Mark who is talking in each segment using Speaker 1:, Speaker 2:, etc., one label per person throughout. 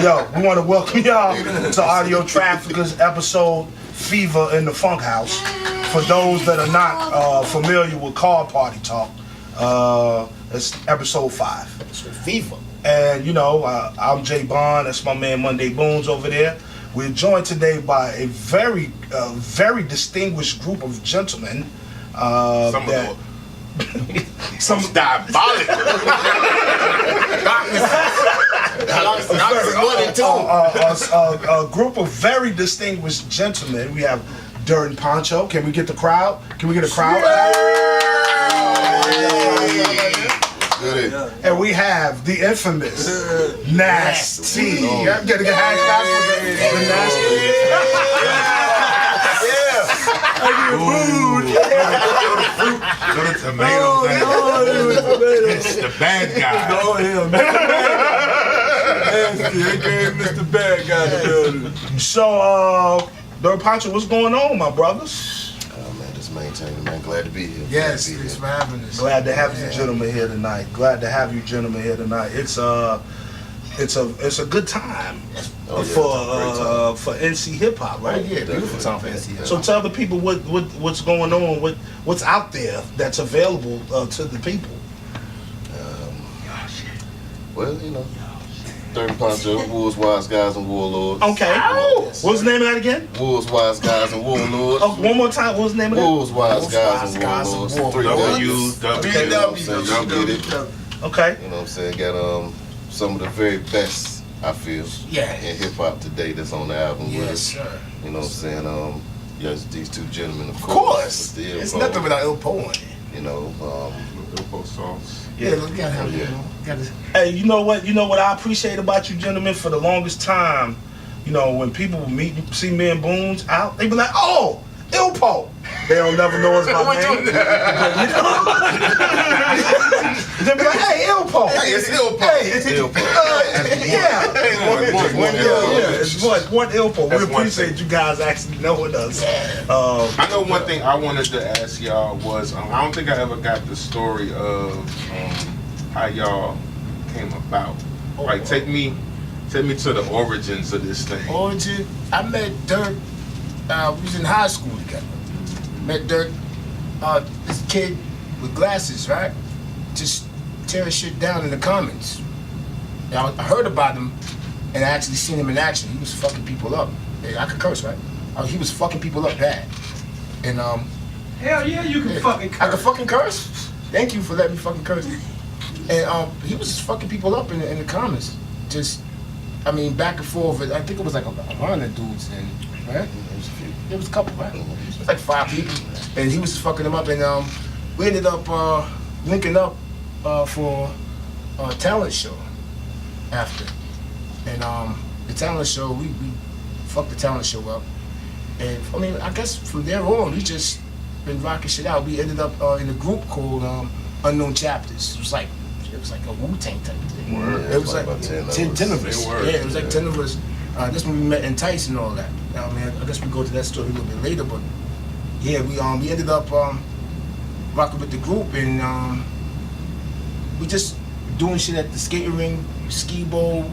Speaker 1: Yo, we want to welcome y'all to AudioTrafficker's episode Fever in the Funk House. For those that are not familiar with Car Party Talk, it's episode 5.
Speaker 2: It's Fever.
Speaker 1: And you know, I'm Jbond. That's my man Mundae Boones over there. We're joined today by a very distinguished group of gentlemen.
Speaker 3: Some diabolical.
Speaker 1: A group of very distinguished gentlemen. We have Dirt N Poncho. Can we get the crowd? Can we get a crowd? Yeah. And we have the infamous Nasty. I'm getting a hand clap for the Nasty.
Speaker 3: Go to tomatoes. It's the bad guy.
Speaker 2: Mr. Bad Guy.
Speaker 1: So, Dirt N Poncho, what's going on, my brothers?
Speaker 4: Oh man, just maintaining, man. Glad to be here.
Speaker 2: Yes, thanks for having us.
Speaker 1: Glad to have you gentlemen here tonight. It's a good time for NC hip hop, right?
Speaker 2: Oh, yeah, beautiful time for NC hip hop.
Speaker 1: So tell the people what's going on, what's out there that's available to the people.
Speaker 4: Well, you know, Dirt N Poncho, Wolves, Wise Guys, and Warlords.
Speaker 1: Okay.
Speaker 4: Yes,
Speaker 1: What's the name of that again?
Speaker 4: Wolves, Wise Guys, and Warlords.
Speaker 1: Oh, one more time. What's the name of that?
Speaker 4: Wolves, Wise Guys, and Warlords. 3 W's.
Speaker 3: W.
Speaker 4: You know what I'm saying? Y'all get it.
Speaker 1: Okay.
Speaker 4: You know what I'm saying? Got some of the very best, I feel,
Speaker 2: Yeah.
Speaker 4: in hip hop today that's on the album.
Speaker 2: Yes, sir.
Speaker 4: You know what I'm saying? Yes, these two gentlemen, of
Speaker 2: Of
Speaker 4: course.
Speaker 2: course.
Speaker 4: The
Speaker 2: It's
Speaker 4: Ilpo,
Speaker 2: nothing without Ilpo on it.
Speaker 4: You know,
Speaker 3: Ilpo sauce.
Speaker 2: Yeah, look, you gotta have it.
Speaker 1: Hey, you know what I appreciate about you gentlemen for the longest time, you know, when people see me and Boones out, they be like, oh, Ilpo. They don't never know us by name. They be like, hey, Ilpo.
Speaker 2: Hey, it's Ilpo.
Speaker 1: Hey, it's
Speaker 4: Ilpo.
Speaker 1: It's one Ilpo. We appreciate you guys actually knowing us.
Speaker 3: I know one thing I wanted to ask y'all was, I don't think I ever got the story of how y'all came about. Like, take me to the origins of this thing.
Speaker 2: Origin, I met Dirt, we was in high school together. Met Dirt, this kid with glasses, right? Just tearing shit down in the comments. I heard about him and I actually seen him in action. He was fucking people up. I could curse, right? He was fucking people up bad. And
Speaker 5: hell yeah, you can fucking curse.
Speaker 2: I could fucking curse. Thank you for letting me fucking curse. And he was just fucking people up in the comments. Just, I mean, back and forth. I think it was like a hundred dudes then, right? There was a couple, right? It was like 5 people, and he was just fucking them up. And we ended up linking up for a talent show after. And the talent show, we fucked the talent show up. And I mean, I guess from there on, we just been rocking shit out. We ended up in a group called Unknown Chapters. It was like a Wu-Tang type thing. It was like 10 of us. Yeah, it was like 10 of us. That's when we met in Tice and all that. I mean, I guess we go to that story a little bit later, but yeah, we ended up rocking with the group, and we just doing shit at the skating ring, ski bowl,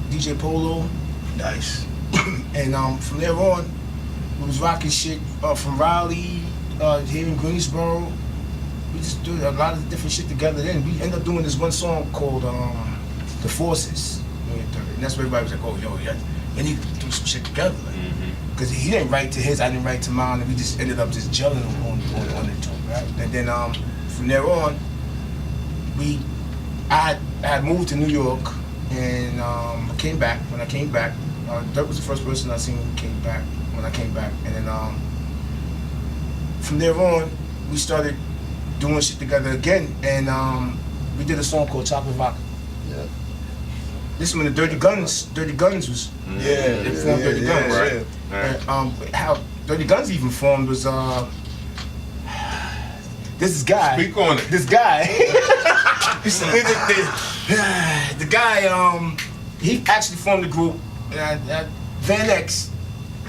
Speaker 2: DJ Polo.
Speaker 1: Nice.
Speaker 2: And from there on, we was rocking shit from Raleigh, here in Greensboro. We just do a lot of different shit together. Then we ended up doing this one song called The Forces. And that's where everybody was like, oh, yo, we need to do some shit together. Because he didn't write to his, I didn't write to mine, and we just ended up just gelling on the two, right? And then from there on, I had moved to New York, and I came back. When I came back, Dirt was the first person I seen came back when I came back. And then from there on, we started doing shit together again, and we did a song called Chocolate Vodka.
Speaker 4: yeah.
Speaker 2: This is when the Dirty Guns was they formed Dirty Guns.
Speaker 3: Right.
Speaker 2: And how Dirty Guns even formed was this guy.
Speaker 3: Speak on it.
Speaker 2: This guy. the guy he actually formed the group. Van X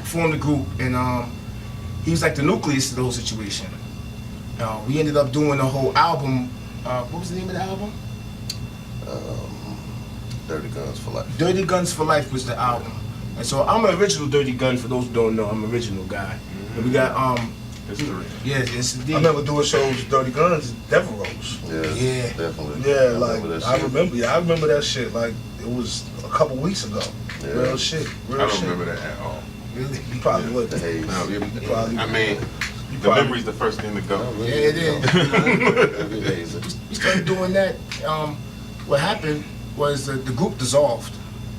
Speaker 2: formed the group, and he was like the nucleus of the whole situation. We ended up doing a whole album. What was the name of the album?
Speaker 4: Dirty Guns for Life.
Speaker 2: Dirty Guns for Life was the album. And so I'm an original Dirty Gun, for those who don't know, I'm an original guy. And we got, yeah, it's
Speaker 1: I remember doing shows with Dirty Guns, Devil Rose.
Speaker 2: Yeah.
Speaker 4: Definitely.
Speaker 1: Yeah,
Speaker 4: I
Speaker 1: like,
Speaker 4: remember that
Speaker 1: I
Speaker 4: shit.
Speaker 1: remember that shit, like, it was a couple weeks ago.
Speaker 4: Yeah.
Speaker 1: Real shit, real
Speaker 3: I don't
Speaker 1: shit.
Speaker 3: remember that at all.
Speaker 2: Really?
Speaker 1: You probably would.
Speaker 4: The Haze.
Speaker 3: No,
Speaker 1: Probably.
Speaker 3: I mean, the
Speaker 1: probably-
Speaker 3: memory's the first thing to go.
Speaker 2: Yeah, it is.
Speaker 4: Every day is
Speaker 2: We started doing that. What happened was the group dissolved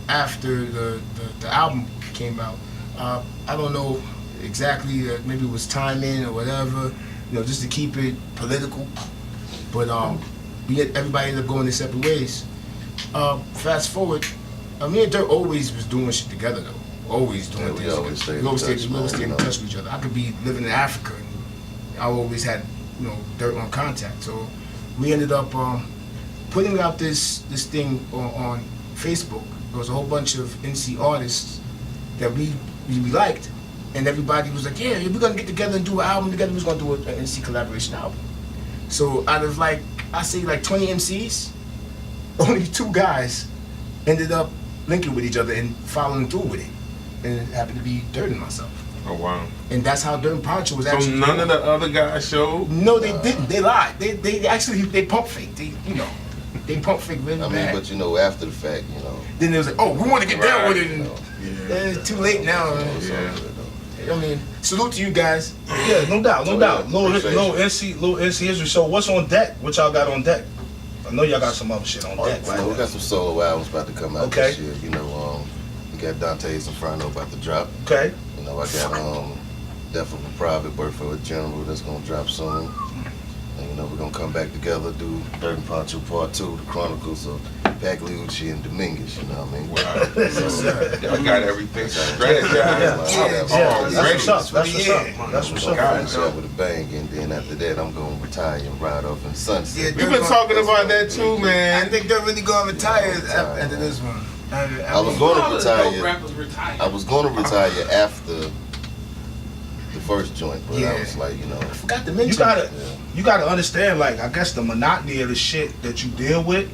Speaker 2: after the album came out. I don't know exactly, maybe it was timing or whatever, just to keep it political. But everybody ended up going their separate ways. Fast forward, me and Dirt always was doing shit together though. Always doing
Speaker 4: we
Speaker 2: things.
Speaker 4: always stayed in
Speaker 2: We always
Speaker 4: touch,
Speaker 2: stayed
Speaker 4: man,
Speaker 2: in
Speaker 4: you know.
Speaker 2: touch with each other. I could be living in Africa, and I always had Dirt on contact. So we ended up putting out this thing on Facebook. There was a whole bunch of NC artists that we liked, and everybody was like, yeah, we're gonna get together and do an album together. We're gonna do an NC collaboration album. So out of I say 20 MCs, only 2 guys ended up linking with each other and following through with it. And it happened to be Dirt and myself.
Speaker 3: Oh wow.
Speaker 2: And that's how Dirt N Poncho was
Speaker 3: So
Speaker 2: actually.
Speaker 3: none of the other guys showed?
Speaker 2: No, they didn't. They lied. They actually pump fake. They pump fake really
Speaker 4: I mean,
Speaker 2: bad.
Speaker 4: but after the fact,
Speaker 2: Then it was like, oh, we want to get down
Speaker 3: Right.
Speaker 2: with it. And it's too late now.
Speaker 4: it's all
Speaker 3: Yeah.
Speaker 4: good, though.
Speaker 2: I mean, salute to you guys.
Speaker 1: Yeah, no doubt, no
Speaker 4: Oh,
Speaker 1: doubt.
Speaker 4: yeah,
Speaker 1: Little
Speaker 4: appreciate
Speaker 1: NC history. So what's on deck? What y'all got on deck? I know y'all got some other shit on deck,
Speaker 4: We
Speaker 1: right?
Speaker 4: got some solo albums about to come out
Speaker 1: Okay.
Speaker 4: this year. We got Dante's Inferno about to drop.
Speaker 1: Okay.
Speaker 4: I got Death of a Private, Birth for a General that's gonna drop soon. And we're gonna come back together, do Dirt N Poncho Part 2, the Chronicles of Pagliucci and Dominguez, you know what I mean?
Speaker 3: Wow.
Speaker 2: So,
Speaker 3: Y'all got everything strategized.
Speaker 1: Yeah,
Speaker 2: Yeah,
Speaker 1: that's what's up. That's what's up. That's what's
Speaker 4: We're
Speaker 1: up.
Speaker 4: gonna
Speaker 3: God,
Speaker 4: finish up with a bang, and then after that, I'm gonna retire and ride off in sunset.
Speaker 2: Yeah,
Speaker 3: We've been talking about that too,
Speaker 2: I
Speaker 3: man.
Speaker 2: think they're really going to retire after this one.
Speaker 4: I was going to retire.
Speaker 5: rappers retired.
Speaker 4: I was going to retire after the first joint, but I
Speaker 2: Yeah.
Speaker 4: was like,
Speaker 2: I forgot to mention.
Speaker 1: You gotta understand, like, I guess the monotony of the shit that you deal with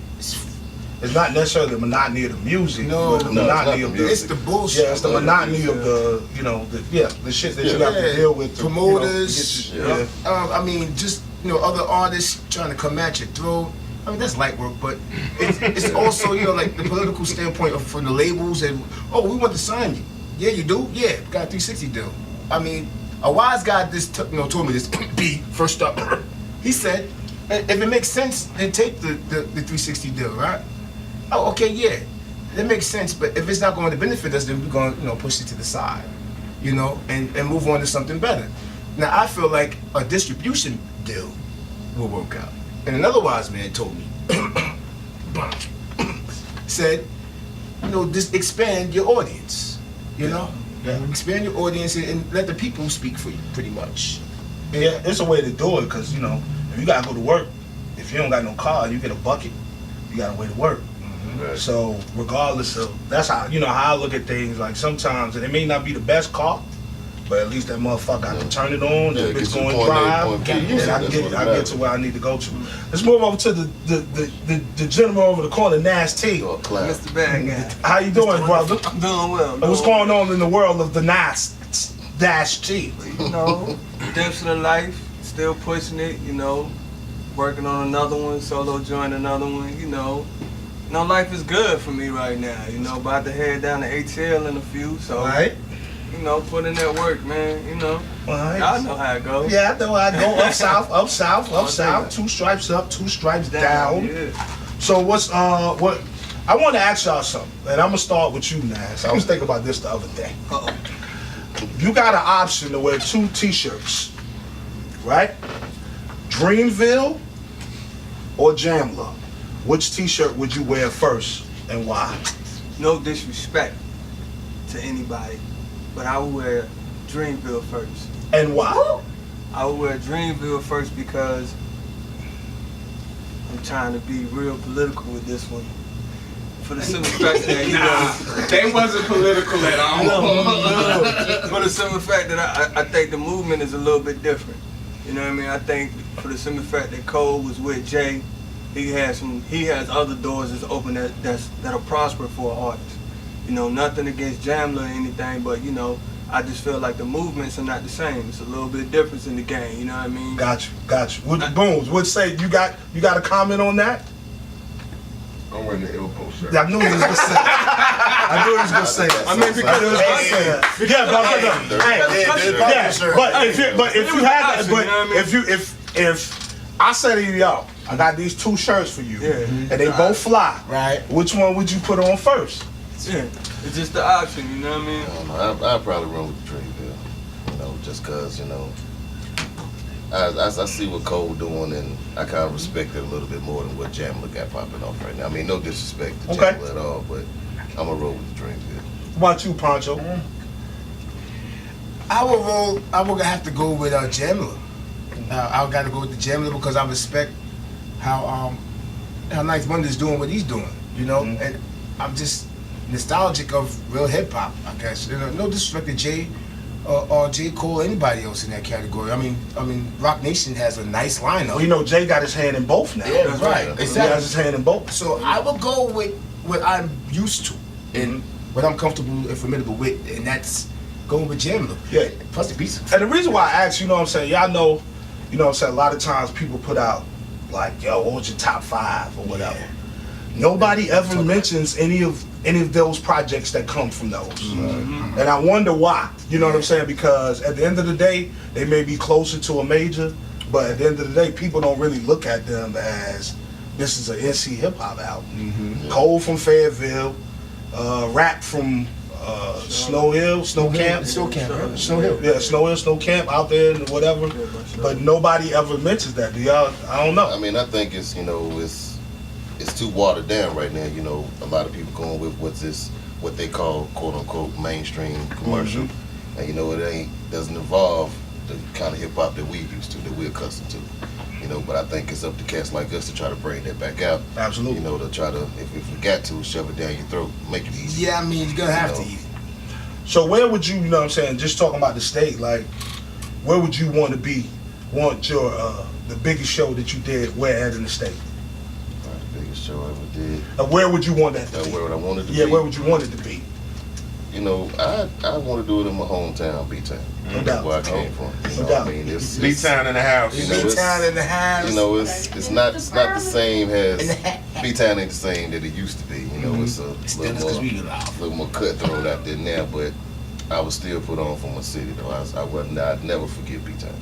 Speaker 1: is not necessarily the monotony of the music,
Speaker 2: No,
Speaker 1: but the
Speaker 4: no, it's
Speaker 1: monotony
Speaker 4: not
Speaker 1: of
Speaker 4: the
Speaker 1: the
Speaker 2: It's the bullshit.
Speaker 1: yeah, it's the monotony of the the shit that you have to deal with. To,
Speaker 2: Promoters,
Speaker 1: you know, get you-
Speaker 2: I mean, just other artists trying to come at your throat. I mean, that's light work, but it's also like the political standpoint from the labels and we want to sign you. Yeah, you do. Yeah, got a 360 deal. I mean, a wise guy told me this. B first up, he said, if it makes sense, then take the 360 deal, right? Oh, okay, yeah, that makes sense. But if it's not going to benefit us, then we're going to push it to the side, and move on to something better. Now I feel like a distribution deal will work out. And another wise man told me, said, just expand your audience, expand your audience and let the people speak for you, pretty much.
Speaker 1: Yeah, it's a way to do it because if you gotta go to work, if you don't got no car, you get a bucket. You got a way to work.
Speaker 3: Right.
Speaker 1: So regardless of that's how how I look at things. Like sometimes and it may not be the best car, but at least that motherfucker I can turn it on.
Speaker 4: Yeah,
Speaker 1: That bitch
Speaker 4: get you
Speaker 1: going
Speaker 4: point A,
Speaker 1: drive.
Speaker 4: point B.
Speaker 1: And
Speaker 4: Yeah,
Speaker 1: I
Speaker 4: that's
Speaker 1: get
Speaker 4: what
Speaker 1: I
Speaker 4: matters.
Speaker 1: get to where I need to go to. Let's move over to the gentleman over the corner, Nas T.
Speaker 4: Oh, clap.
Speaker 5: Mr. Bad Guy.
Speaker 1: How you doing, brother?
Speaker 5: I'm doing well.
Speaker 1: What's going on in the world of the Nas Dash T?
Speaker 5: Redemption of life, still pushing it, working on another one, solo joint another one, life is good for me right now, about to head down to ATL in a few, so,
Speaker 1: All right.
Speaker 5: put in that work, man,
Speaker 1: All right.
Speaker 5: y'all know how it goes.
Speaker 1: Yeah, I know I go up south, up south,
Speaker 5: I'll
Speaker 1: up
Speaker 5: take
Speaker 1: south.
Speaker 5: that.
Speaker 1: 2 stripes up, 2 stripes down.
Speaker 5: Yeah.
Speaker 1: So what's what? I want to ask y'all something, and I'm gonna start with you, Nas. I was thinking about this the other day.
Speaker 5: Uh-oh.
Speaker 1: You got an option to wear 2 T-shirts, right? Dreamville or Jamla. Which T-shirt would you wear first, and why?
Speaker 5: No disrespect to anybody, but I would wear Dreamville first.
Speaker 1: And why?
Speaker 5: I would wear Dreamville first because I'm trying to be real political with this one. For the simple fact that,
Speaker 3: They wasn't political at all.
Speaker 5: for the simple fact that I think the movement is a little bit different. You know what I mean? I think for the simple fact that Cole was with Jay, he has other doors that's open that'll prosper for an artist. You know, nothing against Jamla or anything, but you know, I just feel like the movements are not the same. It's a little bit difference in the game. You know what I mean?
Speaker 1: Got you. With the Boones, what say you got a comment on that?
Speaker 3: I'm wearing the elbow shirt.
Speaker 1: I knew he was gonna say that. I knew he was gonna say that.
Speaker 5: I mean, because it was
Speaker 1: but if you had that, if I say to you, yo, I got these 2 shirts for you, and they both fly.
Speaker 2: Right.
Speaker 1: Which one would you put on first?
Speaker 5: Yeah, it's just the option, you know what I mean?
Speaker 4: I don't know. I'd probably run with the Dreamville. You know, just cause, you know, I see what Cole doing, and I kind of respect it a little bit more than what Jamla got popping off right now. I mean, no disrespect to Jamla at all, but I'm gonna roll with the Dreamville.
Speaker 1: What about you, Poncho?
Speaker 2: I would have to go with Jamla. I got to go with the Jamla because I respect how nice Mundae's doing what he's doing, you know, and I'm just nostalgic of real hip hop, I guess. You know, no disrespect to Jay or J. Cole or anybody else in that category. I mean, Rock Nation has a nice lineup.
Speaker 1: Well, you know, Jay got his hand in both now.
Speaker 2: Yeah, right.
Speaker 1: He
Speaker 2: Exactly.
Speaker 1: has his hand in both.
Speaker 2: So I would go with what I'm used to and what I'm comfortable and familiar with, and that's going with Jamla.
Speaker 1: Yeah.
Speaker 2: Plus the beats.
Speaker 1: And the reason why I asked, you know what I'm saying, y'all know, you know what I'm saying, a lot of times people put out like, yo, what was your top 5 or whatever.
Speaker 2: Yeah.
Speaker 1: Nobody ever mentions any of those projects that come from those. And I wonder why. You know what I'm saying? Because at the end of the day, they may be closer to a major, but at the end of the day, people don't really look at them as this is an NC hip hop album. Cole from Fayetteville, Rap from Snow Hill, Snow Camp.
Speaker 2: Snow Camp. Snow Hill.
Speaker 1: Yeah, Snow Hill, Snow Camp out there and whatever. But nobody ever mentions that. Do y'all? I don't know.
Speaker 4: I mean, I think it's, you know, it's too watered down right now. You know, a lot of people going with what they call quote unquote mainstream commercial, and you know, it doesn't involve the kind of hip hop that we used to, that we're accustomed to. You know, but I think it's up to cats like us to try to bring that back out.
Speaker 1: Absolutely.
Speaker 4: You know, to try to, if we got to, shove it down your throat, make it easy.
Speaker 2: Yeah, I mean, you're gonna have to eat it.
Speaker 1: So where would you know what I'm saying, just talking about the state, like, where would you want to be? Want your, the biggest show that you did, where at in the state?
Speaker 4: The biggest show I ever did.
Speaker 1: Where would you want that to be?
Speaker 4: Where would I want it to be?
Speaker 1: Yeah, where would you want it to be?
Speaker 4: You know, I want to do it in my hometown, B-Town.
Speaker 1: No doubt.
Speaker 4: Where I came from. You
Speaker 1: No
Speaker 4: know,
Speaker 1: doubt.
Speaker 4: I mean, it's
Speaker 3: B-Town in the house.
Speaker 4: You know, it's-
Speaker 2: B-Town in the house.
Speaker 4: You know, it's not the same as B-Town ain't the same that it used to be. You know, it's a little more cutthroat out there now, but I would still put on for my city though. I'd never forget B-Town.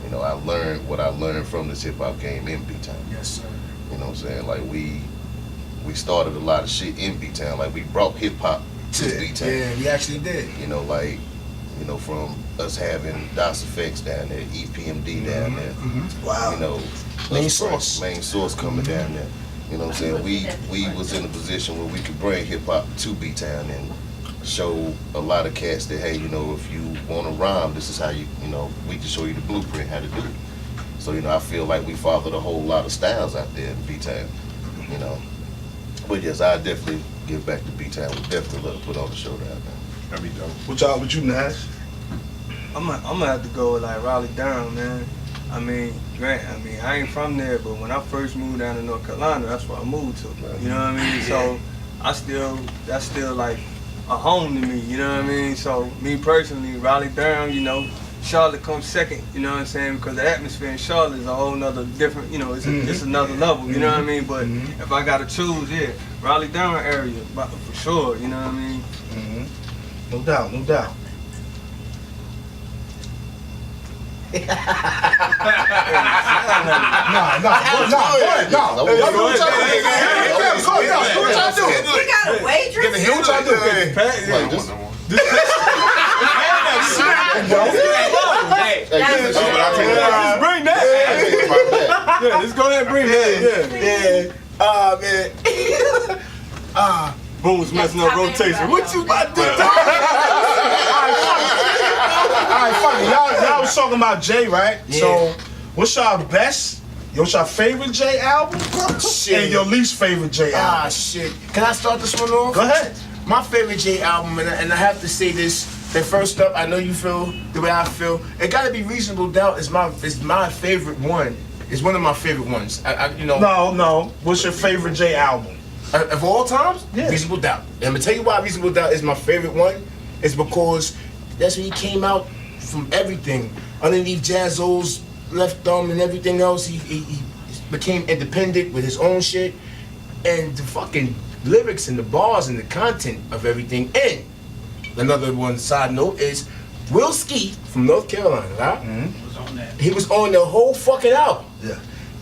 Speaker 4: You know, I learned what I learned from this hip hop game in B-Town.
Speaker 2: Yes, sir.
Speaker 4: You know what I'm saying? Like we started a lot of shit in B-Town. Like we brought hip hop to B-Town.
Speaker 2: Yeah, we actually did.
Speaker 4: You know, like, you know, from us having DOS Effects down there, EPMD down there.
Speaker 1: Wow.
Speaker 4: You know,
Speaker 2: Main
Speaker 4: us
Speaker 2: Source.
Speaker 4: Main Source coming down there. You know what I'm saying? We was in a position where we could bring hip hop to B-Town and show a lot of cats that, hey, you know, if you want to rhyme, this is how you know, we can show you the blueprint how to do it. So, you know, I feel like we fathered a whole lot of styles out there in B-Town, you know. But yes, I definitely give back to B-Town. We definitely love to put on the show down there.
Speaker 3: That'd be dope.
Speaker 1: What you, Nash?
Speaker 5: I'm gonna have to go with like Raleigh Durham, man. I mean, I ain't from there, but when I first moved down to North Carolina, that's where I moved to. You know what I mean? So that's still like a home to me. You know what I mean? So me personally, Raleigh Durham, you know, Charlotte comes second. You know what I'm saying? Because the atmosphere in Charlotte is a whole nother different. You know, it's another level. You know what I mean? But if I gotta choose, yeah, Raleigh Durham area, for sure. You know what I mean?
Speaker 1: No doubt, no doubt. No. Y'all do
Speaker 6: You got a waitress?
Speaker 5: Bring that. Yeah, let's go ahead and bring that.
Speaker 2: Man.
Speaker 5: Boones messing up rotation. What you about to do?
Speaker 1: Alright, fuck it. Y'all was talking about Jay, right?
Speaker 2: Yeah.
Speaker 1: So, what's your favorite Jay album? And your least favorite Jay album?
Speaker 2: Shit. Can I start this one off?
Speaker 1: Go ahead.
Speaker 2: My favorite Jay album, and I have to say this, that first up, I know you feel the way I feel. It Gotta Be Reasonable Doubt is my favorite one. It's one of my favorite ones. You know.
Speaker 1: No. What's your favorite J album?
Speaker 2: Of all times,
Speaker 1: Yeah.
Speaker 2: Reasonable Doubt. And I'm gonna tell you why Reasonable Doubt is my favorite one. It's because that's when he came out from everything. Underneath Jazzo's left thumb and everything else, he became independent with his own shit. And the fucking lyrics and the bars and the content of everything. And another one side note is Will Skeet from North Carolina, right?
Speaker 1: Mm-hmm.
Speaker 6: Was on that.
Speaker 2: He was on the whole fucking album.
Speaker 1: Yeah.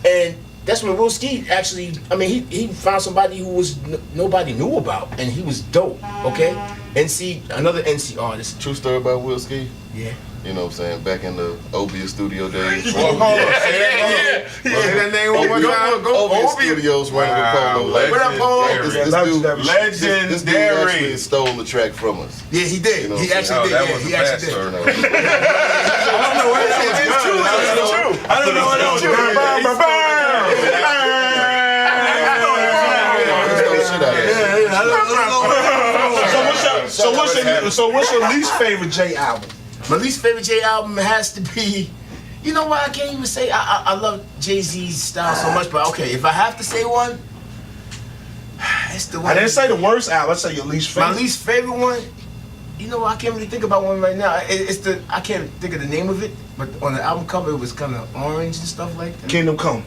Speaker 2: And that's when Will Skeet actually, I mean, he found somebody who was nobody knew about, and he was dope, okay? Another NC artist.
Speaker 4: True story about Will Ski.
Speaker 2: Yeah.
Speaker 4: You know what I'm saying? Back in the Obia studio days.
Speaker 3: Hold on. Say that name one more time.
Speaker 4: Obia Studios running the Polo.
Speaker 3: Legend.
Speaker 2: What up, Polo?
Speaker 4: This dude actually stole the track from us.
Speaker 2: Yeah, he did.
Speaker 4: You know
Speaker 2: He
Speaker 4: what I'm
Speaker 2: actually
Speaker 3: saying?
Speaker 2: did.
Speaker 3: Oh, that was
Speaker 2: He
Speaker 3: the
Speaker 2: actually did.
Speaker 4: You know,
Speaker 5: I don't know what else was
Speaker 2: It's true. It's true.
Speaker 5: I don't know what else
Speaker 1: So what's your least favorite J album?
Speaker 2: My least favorite J album has to be, you know what? I can't even say. I love Jay-Z's style so much, but okay, if I have to say one, it's the one.
Speaker 1: I didn't say the worst album. I say your least favorite.
Speaker 2: My least favorite one. You know, I can't really think about one right now. I can't think of the name of it, but on the album cover it was kind of orange and stuff like that.
Speaker 1: Kingdom Come.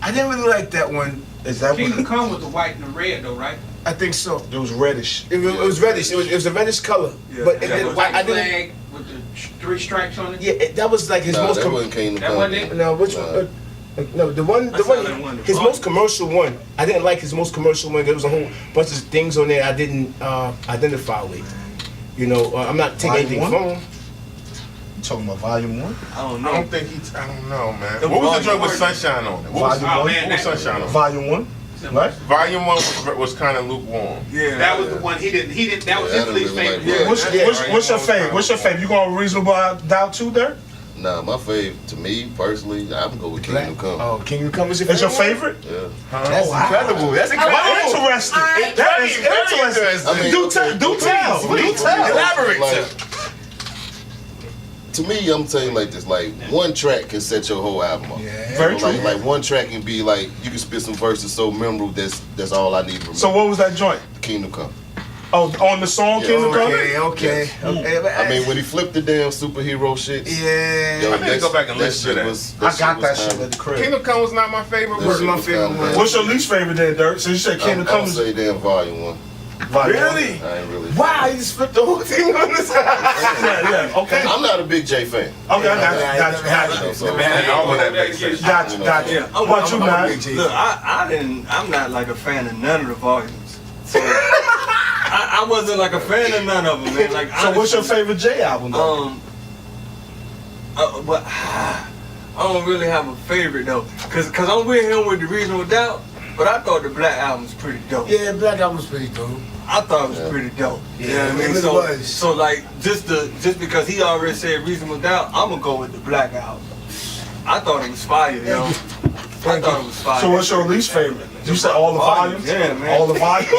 Speaker 2: I didn't really like that one.
Speaker 1: Is that
Speaker 6: Kingdom
Speaker 1: what?
Speaker 6: Come with the white and the red though, right?
Speaker 2: I think so.
Speaker 1: It was reddish.
Speaker 2: It was reddish. It was a reddish color.
Speaker 5: Yeah.
Speaker 2: But
Speaker 6: The white flag with the 3 stripes on it.
Speaker 2: Yeah, that was like his
Speaker 4: nah,
Speaker 2: most.
Speaker 4: that wasn't Kingdom
Speaker 6: That
Speaker 4: Come.
Speaker 6: wasn't it?
Speaker 2: No, which
Speaker 4: Nah.
Speaker 2: one? No, the one,
Speaker 5: That's not the one.
Speaker 2: his most commercial one. I didn't like his most commercial one. There was a whole bunch of things on there I didn't identify with. You know, I'm not taking
Speaker 1: Volume
Speaker 2: anything
Speaker 1: one?
Speaker 2: from him.
Speaker 1: You talking about Volume 1?
Speaker 5: I don't
Speaker 3: I
Speaker 5: know.
Speaker 3: don't think I don't know, man.
Speaker 5: The
Speaker 3: What was the joint
Speaker 5: volume
Speaker 3: with Sunshine on it? What was,
Speaker 1: Volume
Speaker 6: Oh,
Speaker 1: one?
Speaker 6: man,
Speaker 3: what was
Speaker 6: that-
Speaker 3: Sunshine on it?
Speaker 1: Volume 1? Right?
Speaker 3: Volume 1 was kind of lukewarm.
Speaker 5: Yeah.
Speaker 6: That was the one he didn't. That was
Speaker 4: Yeah,
Speaker 6: his
Speaker 4: I
Speaker 6: least
Speaker 4: don't really
Speaker 6: favorite.
Speaker 4: like
Speaker 5: Yeah.
Speaker 1: What's your favorite? What's your favorite? You going Reasonable Doubt too there?
Speaker 4: Nah, my fave, to me personally, I'm gonna go with Kingdom Come.
Speaker 2: Oh, Kingdom Come is your
Speaker 1: Is your
Speaker 2: favorite?
Speaker 1: favorite?
Speaker 4: Yeah.
Speaker 2: That's incredible. That's incredible.
Speaker 1: I'm interested. That is interesting.
Speaker 4: I mean,
Speaker 1: Do tell. Do tell.
Speaker 2: Elaborate.
Speaker 4: Like, to me, I'm telling you like this: like one track can set your whole album up.
Speaker 2: Yeah.
Speaker 1: Very true.
Speaker 4: Like one track can be like you can spit some verses so memorable. That's all I need to remember.
Speaker 1: So what was that joint?
Speaker 4: Kingdom Come.
Speaker 1: Oh, on the song
Speaker 4: Yeah,
Speaker 1: Kingdom Come?
Speaker 2: Okay.
Speaker 4: I mean, when he flipped the damn superhero shit,
Speaker 2: yeah.
Speaker 4: yo,
Speaker 3: I need to go back and
Speaker 4: that
Speaker 3: listen to
Speaker 4: shit
Speaker 3: that.
Speaker 4: was.
Speaker 1: I got that
Speaker 4: was
Speaker 1: shit at the crib.
Speaker 3: Kingdom Come was not my favorite.
Speaker 4: That
Speaker 2: was
Speaker 4: shit
Speaker 2: my
Speaker 4: was
Speaker 2: favorite
Speaker 4: kinda
Speaker 2: one.
Speaker 4: bad.
Speaker 1: What's your least favorite then, Dirt? So you said Kingdom
Speaker 4: I'm
Speaker 1: Come
Speaker 4: gonna
Speaker 1: is
Speaker 4: say damn Volume 1.
Speaker 1: Volume one.
Speaker 2: Really?
Speaker 4: I ain't really.
Speaker 2: Wow, you just flipped the whole thing on this.
Speaker 1: Yeah, okay.
Speaker 4: I'm not a big J fan.
Speaker 1: Okay, I got you.
Speaker 4: So,
Speaker 3: And all of that makes sense.
Speaker 1: Got you.
Speaker 5: Yeah,
Speaker 1: What about you, man?
Speaker 5: Look, I'm not like a fan of none of the volumes. So I wasn't like a fan of none of them, man. Like,
Speaker 1: So what's your
Speaker 5: honestly,
Speaker 1: favorite J album though?
Speaker 5: But I don't really have a favorite though, cause I'm with him with the Reasonable Doubt. But I thought the Black album was pretty dope.
Speaker 2: Yeah, Black Album was pretty dope.
Speaker 5: I thought it was pretty dope.
Speaker 2: Yeah,
Speaker 5: You know what I mean?
Speaker 2: it really
Speaker 5: So,
Speaker 2: was.
Speaker 5: so like just because he already said Reasonable Doubt, I'm gonna go with the Black album. I thought it was fire, yo. I thought it was fire.
Speaker 1: So what's your least favorite? You said all the volumes?
Speaker 5: Yeah, man.
Speaker 1: All the volumes?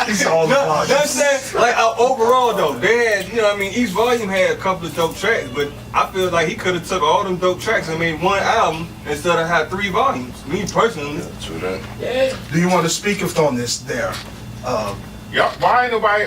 Speaker 1: He said all the
Speaker 5: No,
Speaker 1: volumes.
Speaker 5: that's saying, like overall though, they had, you know what I mean, each volume had a couple of dope tracks, but I feel like he could have took all them dope tracks and made one album instead of had 3 volumes. Me personally.
Speaker 4: True that.
Speaker 2: Yeah.
Speaker 1: Do you want to speak on this there?
Speaker 3: Y'all, why ain't nobody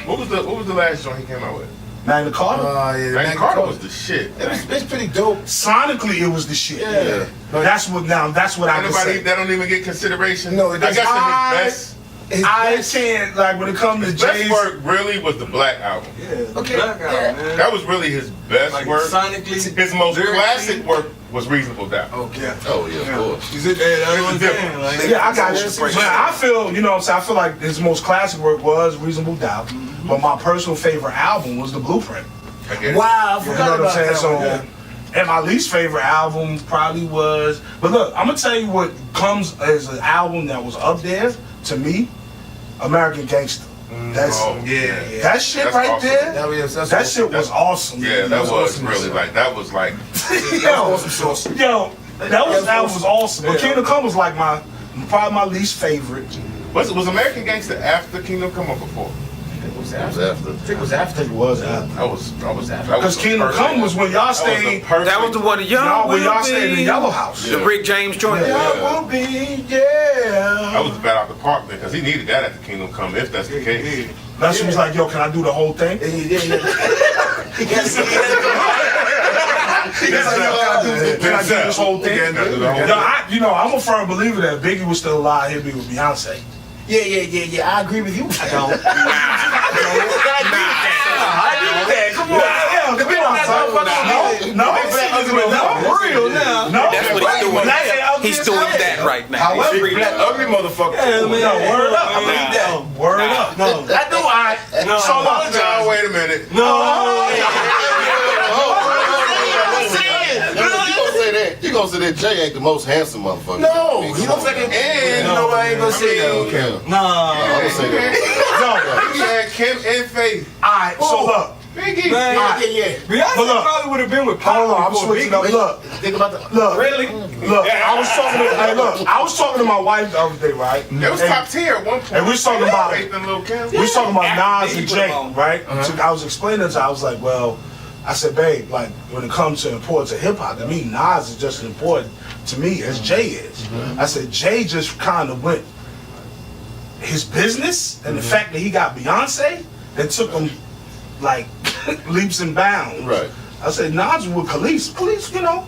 Speaker 3: what was the last joint he came out with?
Speaker 1: Magna Carta?
Speaker 2: Yeah.
Speaker 3: Magna Carta was the shit.
Speaker 2: It's pretty dope.
Speaker 1: Sonically, it was the shit.
Speaker 2: Yeah.
Speaker 1: That's what I can
Speaker 3: Nobody
Speaker 1: say.
Speaker 3: that don't even get consideration.
Speaker 2: No,
Speaker 3: I guess his
Speaker 1: I can't, like, when it comes to
Speaker 3: best
Speaker 1: Jay's.
Speaker 3: work really was the Black album.
Speaker 5: Yeah,
Speaker 2: Okay,
Speaker 5: Black album,
Speaker 2: yeah.
Speaker 5: man.
Speaker 3: That was really his best
Speaker 5: Like
Speaker 3: work.
Speaker 5: sonically,
Speaker 3: His most
Speaker 5: lyrically.
Speaker 3: classic work was Reasonable Doubt.
Speaker 5: Okay.
Speaker 4: Oh yeah, of course.
Speaker 5: You said that, that's what I'm saying. Like,
Speaker 1: Yeah, I got you. But I feel, you know what I'm saying, I feel like his most classic work was Reasonable Doubt. But my personal favorite album was The Blueprint.
Speaker 3: I guess.
Speaker 2: Wow, I
Speaker 1: You
Speaker 2: forgot
Speaker 1: know what I'm
Speaker 2: about
Speaker 1: saying?
Speaker 2: that
Speaker 1: So,
Speaker 2: one. Yeah.
Speaker 1: and my least favorite album probably was. But look, I'm gonna tell you what comes as an album that was up there to me. American Gangster. That's
Speaker 3: yeah.
Speaker 1: that shit
Speaker 3: That's
Speaker 1: right
Speaker 3: awesome.
Speaker 1: there.
Speaker 2: That
Speaker 1: Shit was awesome.
Speaker 3: Yeah, that was
Speaker 1: awesome.
Speaker 3: really like that was like
Speaker 1: Yo, that was awesome. But Kingdom Come was like probably my least favorite.
Speaker 3: was American Gangster after Kingdom Come or before?
Speaker 2: was
Speaker 4: It was
Speaker 2: after.
Speaker 4: after.
Speaker 2: I think it was after.
Speaker 1: It was after.
Speaker 3: I was
Speaker 1: Because Kingdom Come was when y'all stayed.
Speaker 7: That was the one of y'all.
Speaker 1: When y'all stayed in the Yellow House.
Speaker 7: The Rick James joint.
Speaker 2: Yeah, will be, yeah.
Speaker 3: I was bad out the park then, because he needed that at the Kingdom Come, if that's the case.
Speaker 1: Leslie was like, yo, can I do the whole thing?
Speaker 2: Yeah.
Speaker 1: He's like, yo, can I do this whole thing?
Speaker 3: Yeah, do the whole
Speaker 1: Yo,
Speaker 3: thing.
Speaker 1: I'm a firm believer that Biggie was still alive. He'd be with Beyonce.
Speaker 2: Yeah. I agree with you. I don't.
Speaker 1: Come on. No, real now. No,
Speaker 7: That's what he's doing. He's doing that right now.
Speaker 1: However,
Speaker 2: Ugly motherfucker.
Speaker 1: word up. Word up. No.
Speaker 2: I know I.
Speaker 1: So
Speaker 3: John, wait a minute.
Speaker 4: You gonna say that Jay ain't the most handsome motherfucker?
Speaker 2: No, he looks like an and you know what, I ain't gonna say that. Okay.
Speaker 4: I'm gonna say that.
Speaker 3: He had Kim and Faith.
Speaker 1: Alright, so look.
Speaker 3: Biggie.
Speaker 2: Yeah.
Speaker 5: Beyonce
Speaker 1: But look.
Speaker 5: probably would have been with
Speaker 1: Hold on, I'm
Speaker 5: Pop before
Speaker 1: switching up.
Speaker 5: Biggie.
Speaker 1: Look,
Speaker 2: Think about the.
Speaker 1: look.
Speaker 5: Really?
Speaker 1: Look, I was talking to my wife the other day, right?
Speaker 3: It was top tier at one point.
Speaker 1: And we was talking about
Speaker 3: Faith and Lil Kim.
Speaker 1: we was talking about Nas and
Speaker 5: After
Speaker 1: Jay,
Speaker 5: Biggie put 'em on.
Speaker 1: right? So I was explaining to her, I was like, well, I said, babe, like when it comes to importance of hip hop, to me, Nas is just as important to me as Jay is. I said, Jay just kind of went his business and the fact that he got Beyonce and took him like leaps and bounds.
Speaker 4: Right.
Speaker 1: I said, Nas with Khalees, you know,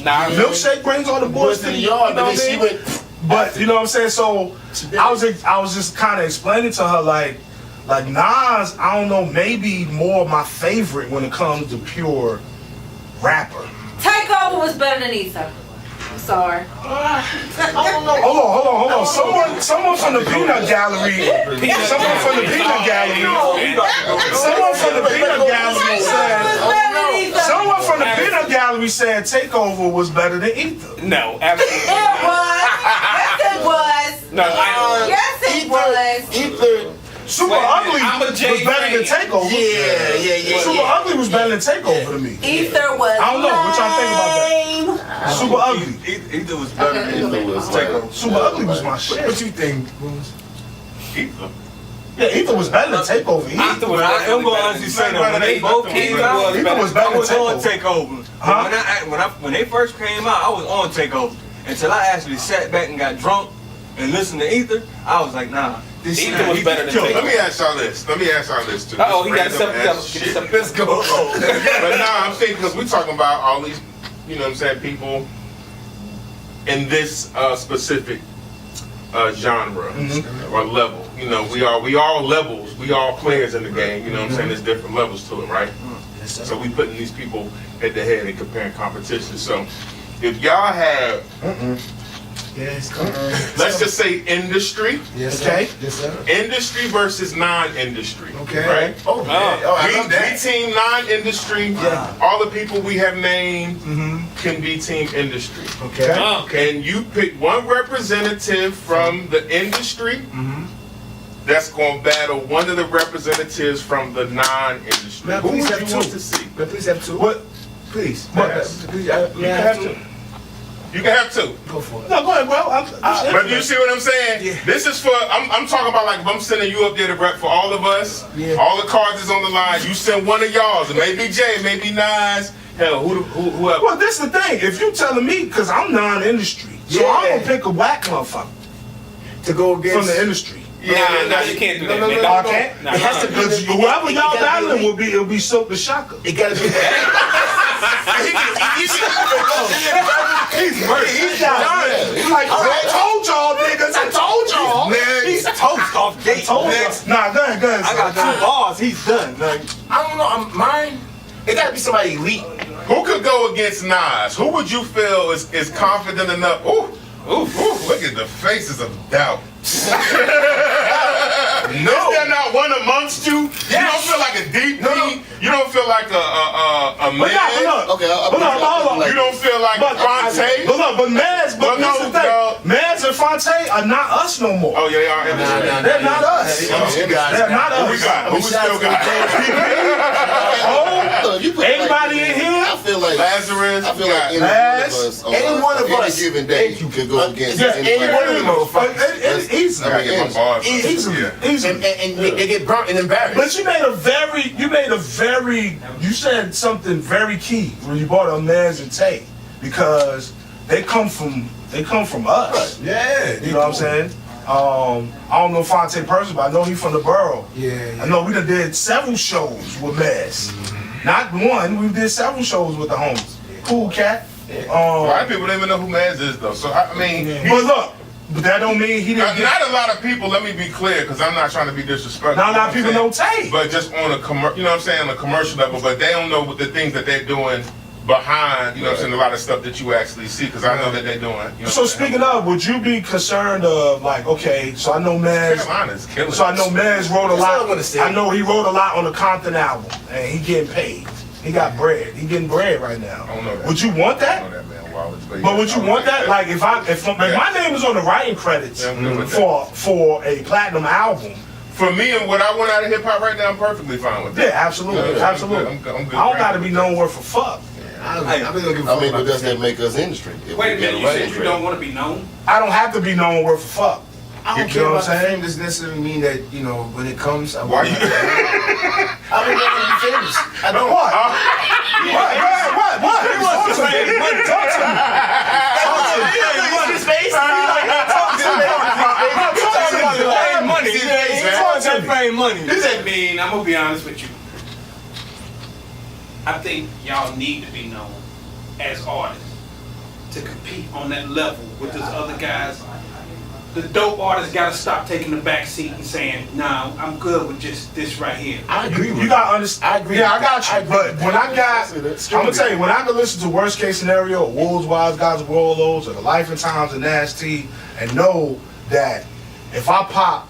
Speaker 7: Nah,
Speaker 1: milkshake brings all the boys
Speaker 2: Boys to the yard, but then she went.
Speaker 1: But you know what I'm saying? So I was just kind of explaining to her like Nas, I don't know, maybe more my favorite when it comes to pure rapper.
Speaker 8: Takeover was better than Ether. I'm sorry.
Speaker 1: Hold on. Someone from the peanut gallery. Someone from the peanut gallery. Someone from the peanut gallery said. Someone from the peanut gallery said Takeover was better than Ether.
Speaker 7: no, absolutely.
Speaker 8: It was. Yes, it was.
Speaker 7: No,
Speaker 8: Yes, it was.
Speaker 2: Ether.
Speaker 1: Super
Speaker 7: Wait a minute,
Speaker 1: Ugly
Speaker 7: I'm a
Speaker 1: was
Speaker 7: Jay
Speaker 1: better than
Speaker 7: fan.
Speaker 1: Takeover.
Speaker 2: Yeah.
Speaker 1: Super Ugly was better than Takeover to me.
Speaker 8: Ether was.
Speaker 1: I don't know. What y'all think about
Speaker 8: that?
Speaker 1: Super Ugly.
Speaker 5: Either was better than
Speaker 4: Ether was
Speaker 5: Takeover.
Speaker 1: Super Ugly was my shit.
Speaker 2: What you think, Boones?
Speaker 3: Ether.
Speaker 1: Yeah, Ether was better than Takeover.
Speaker 7: Ether was
Speaker 5: But I am gonna honestly say though, when they both came out,
Speaker 1: Ether was
Speaker 5: I
Speaker 1: better
Speaker 5: was
Speaker 1: than
Speaker 5: on
Speaker 1: Takeover.
Speaker 5: Takeover.
Speaker 1: Huh?
Speaker 5: When they first came out, I was on Takeover. Until I actually sat back and got drunk and listened to Ether, I was like, nah. This
Speaker 7: Ether was better than
Speaker 3: Let
Speaker 7: Takeover.
Speaker 3: me ask y'all this too.
Speaker 7: Oh, he got
Speaker 3: Random
Speaker 7: something
Speaker 3: ass
Speaker 7: else.
Speaker 3: shit.
Speaker 7: Let's go.
Speaker 3: But nah, I'm saying because we're talking about all these, you know what I'm saying, people in this specific genre or level. You know, we all levels, we all players in the game, you know what I'm saying? There's different levels to it, right? So we putting these people head to head and comparing competition. So if y'all have,
Speaker 2: Yes.
Speaker 3: let's just say industry,
Speaker 2: Yes.
Speaker 1: Okay.
Speaker 2: Yes, sir.
Speaker 3: industry versus non-industry,
Speaker 2: Okay.
Speaker 3: right?
Speaker 2: Oh, yeah. Oh, I love
Speaker 3: We
Speaker 2: that.
Speaker 3: team non-industry.
Speaker 2: Yeah.
Speaker 3: All the people we have named can be team industry.
Speaker 2: Okay.
Speaker 3: And you pick one representative from the industry that's going to battle one of the representatives from the non-industry.
Speaker 2: Now,
Speaker 3: Who
Speaker 2: please
Speaker 3: would
Speaker 2: have
Speaker 3: you want
Speaker 2: two.
Speaker 3: to see?
Speaker 2: But please have two.
Speaker 1: What?
Speaker 2: Please.
Speaker 3: Yes.
Speaker 2: Please,
Speaker 3: You can have two. You can have two.
Speaker 2: Go for it.
Speaker 1: No, go ahead, bro.
Speaker 3: But you see what I'm saying?
Speaker 2: Yeah.
Speaker 3: This is for, I'm talking about like if I'm sending you up there to rep for all of us,
Speaker 2: Yeah.
Speaker 3: all the cards is on the line, you send one of y'all's, it may be Jay, it may be Nas, hell, whoever.
Speaker 1: Well, this is the thing. If you telling me, because I'm non-industry, so I'm
Speaker 2: Yeah.
Speaker 1: gonna pick a whack motherfucker
Speaker 2: To go against.
Speaker 1: from the industry.
Speaker 7: Nah, you can't do that.
Speaker 2: No,
Speaker 7: man.
Speaker 1: I can't.
Speaker 7: Nah,
Speaker 2: It has to be.
Speaker 1: Because whoever y'all battling will be, it'll be Silk the Shocker.
Speaker 2: It gotta be.
Speaker 1: He's done. He's like, I told y'all niggas, I told y'all.
Speaker 5: He's toast off gate.
Speaker 1: Told y'all. Nah, go ahead.
Speaker 5: I got 2 bars, he's done. Like,
Speaker 2: I don't know. Mine. It gotta be somebody elite.
Speaker 3: Who could go against Nas? Who would you feel is confident enough? Ooh, look at the faces of doubt. No. Is there not one amongst you? You don't feel like a DP?
Speaker 1: No.
Speaker 3: You don't feel like a man?
Speaker 1: But look,
Speaker 4: Okay,
Speaker 1: hold on.
Speaker 3: You don't feel like Fonte?
Speaker 1: But Maz, but
Speaker 3: But
Speaker 1: this
Speaker 3: no,
Speaker 1: is the thing.
Speaker 3: no.
Speaker 1: Maz and Fonte are not us no more.
Speaker 3: Oh yeah, they are industry.
Speaker 1: They're not us. They're not
Speaker 3: Who we
Speaker 1: us.
Speaker 3: got? Who we still got?
Speaker 1: Anybody in here?
Speaker 4: I feel like
Speaker 3: Lazarus.
Speaker 4: I feel like any
Speaker 1: Laz,
Speaker 4: one of us any given day could go against
Speaker 2: any one of them motherfuckers.
Speaker 1: Easily.
Speaker 3: I get my bars.
Speaker 1: Easily.
Speaker 3: Yeah.
Speaker 1: Easily.
Speaker 2: And they get burnt and embarrassed.
Speaker 1: But you said something very key when you brought up Naz and Tay, because they come from us.
Speaker 2: Yeah.
Speaker 1: You know what I'm saying? I don't know Fonte personally, but I know he from the borough.
Speaker 2: Yeah.
Speaker 1: I know we done did several shows with Naz. Not one, we did several shows with the homies. Cool cat.
Speaker 3: A lot of people don't even know who Maz is though. So I mean,
Speaker 1: But look, but that don't mean he didn't get.
Speaker 3: not a lot of people. Let me be clear, because I'm not trying to be disrespectful.
Speaker 1: Not a lot of people know Tay.
Speaker 3: But just on a you know what I'm saying, on a commercial level, but they don't know what the things that they're doing behind, you know what I'm saying, a lot of stuff that you actually see, because I know that they're doing. You know
Speaker 1: So speaking of, would you be concerned of like, okay, so I know Maz.
Speaker 3: Carolina's killing.
Speaker 1: So I know Maz wrote a
Speaker 2: That's all I
Speaker 1: lot.
Speaker 2: wanna say.
Speaker 1: I know he wrote a lot on the Compton album, and he getting paid. He got bread. He getting bread right now.
Speaker 3: I don't know that.
Speaker 1: Would you want
Speaker 3: I know
Speaker 1: that?
Speaker 3: that man WARLORDS,
Speaker 1: But would you want that? Like if my name is on the writing credits
Speaker 3: Yeah, I'm good with
Speaker 1: for a platinum album.
Speaker 3: For me and what I want out of hip hop right now, I'm perfectly fine with
Speaker 1: Yeah,
Speaker 3: that.
Speaker 1: absolutely,
Speaker 3: Yeah,
Speaker 1: absolutely.
Speaker 3: I'm good
Speaker 1: I don't gotta be known worth for fuck.
Speaker 2: I really don't give a
Speaker 4: I
Speaker 2: fuck
Speaker 4: mean,
Speaker 2: about
Speaker 4: but does
Speaker 2: that.
Speaker 4: that make us industry? If
Speaker 6: Wait a
Speaker 4: we get
Speaker 6: minute, you
Speaker 4: writing
Speaker 6: said you
Speaker 4: credit?
Speaker 6: don't want to be known?
Speaker 1: I don't have to be known worth for fuck.
Speaker 2: I don't
Speaker 1: You
Speaker 2: care
Speaker 1: know
Speaker 2: about
Speaker 1: what I'm
Speaker 2: the
Speaker 1: saying?
Speaker 2: fame. Doesn't necessarily mean that, you know, when it comes, I
Speaker 3: Why
Speaker 2: want
Speaker 3: you?
Speaker 2: I don't want to be famous. I don't.
Speaker 1: What? What? He wants to say money. Talk to me. Talk to me.
Speaker 6: I mean, I'm gonna be honest with you. I think y'all need to be known as artists to compete on that level with those other guys. The dope artists gotta stop taking the back seat and saying, "Nah, I'm good with just this right here."
Speaker 2: I agree with
Speaker 1: You gotta understand.
Speaker 2: I agree.
Speaker 1: Yeah, I got you. But when I got, I'm gonna tell you, when I could listen to Worst Case Scenario, or Wolves, Wise Guys, Warlords, or The Life and Times of Nasty, and know that if I pop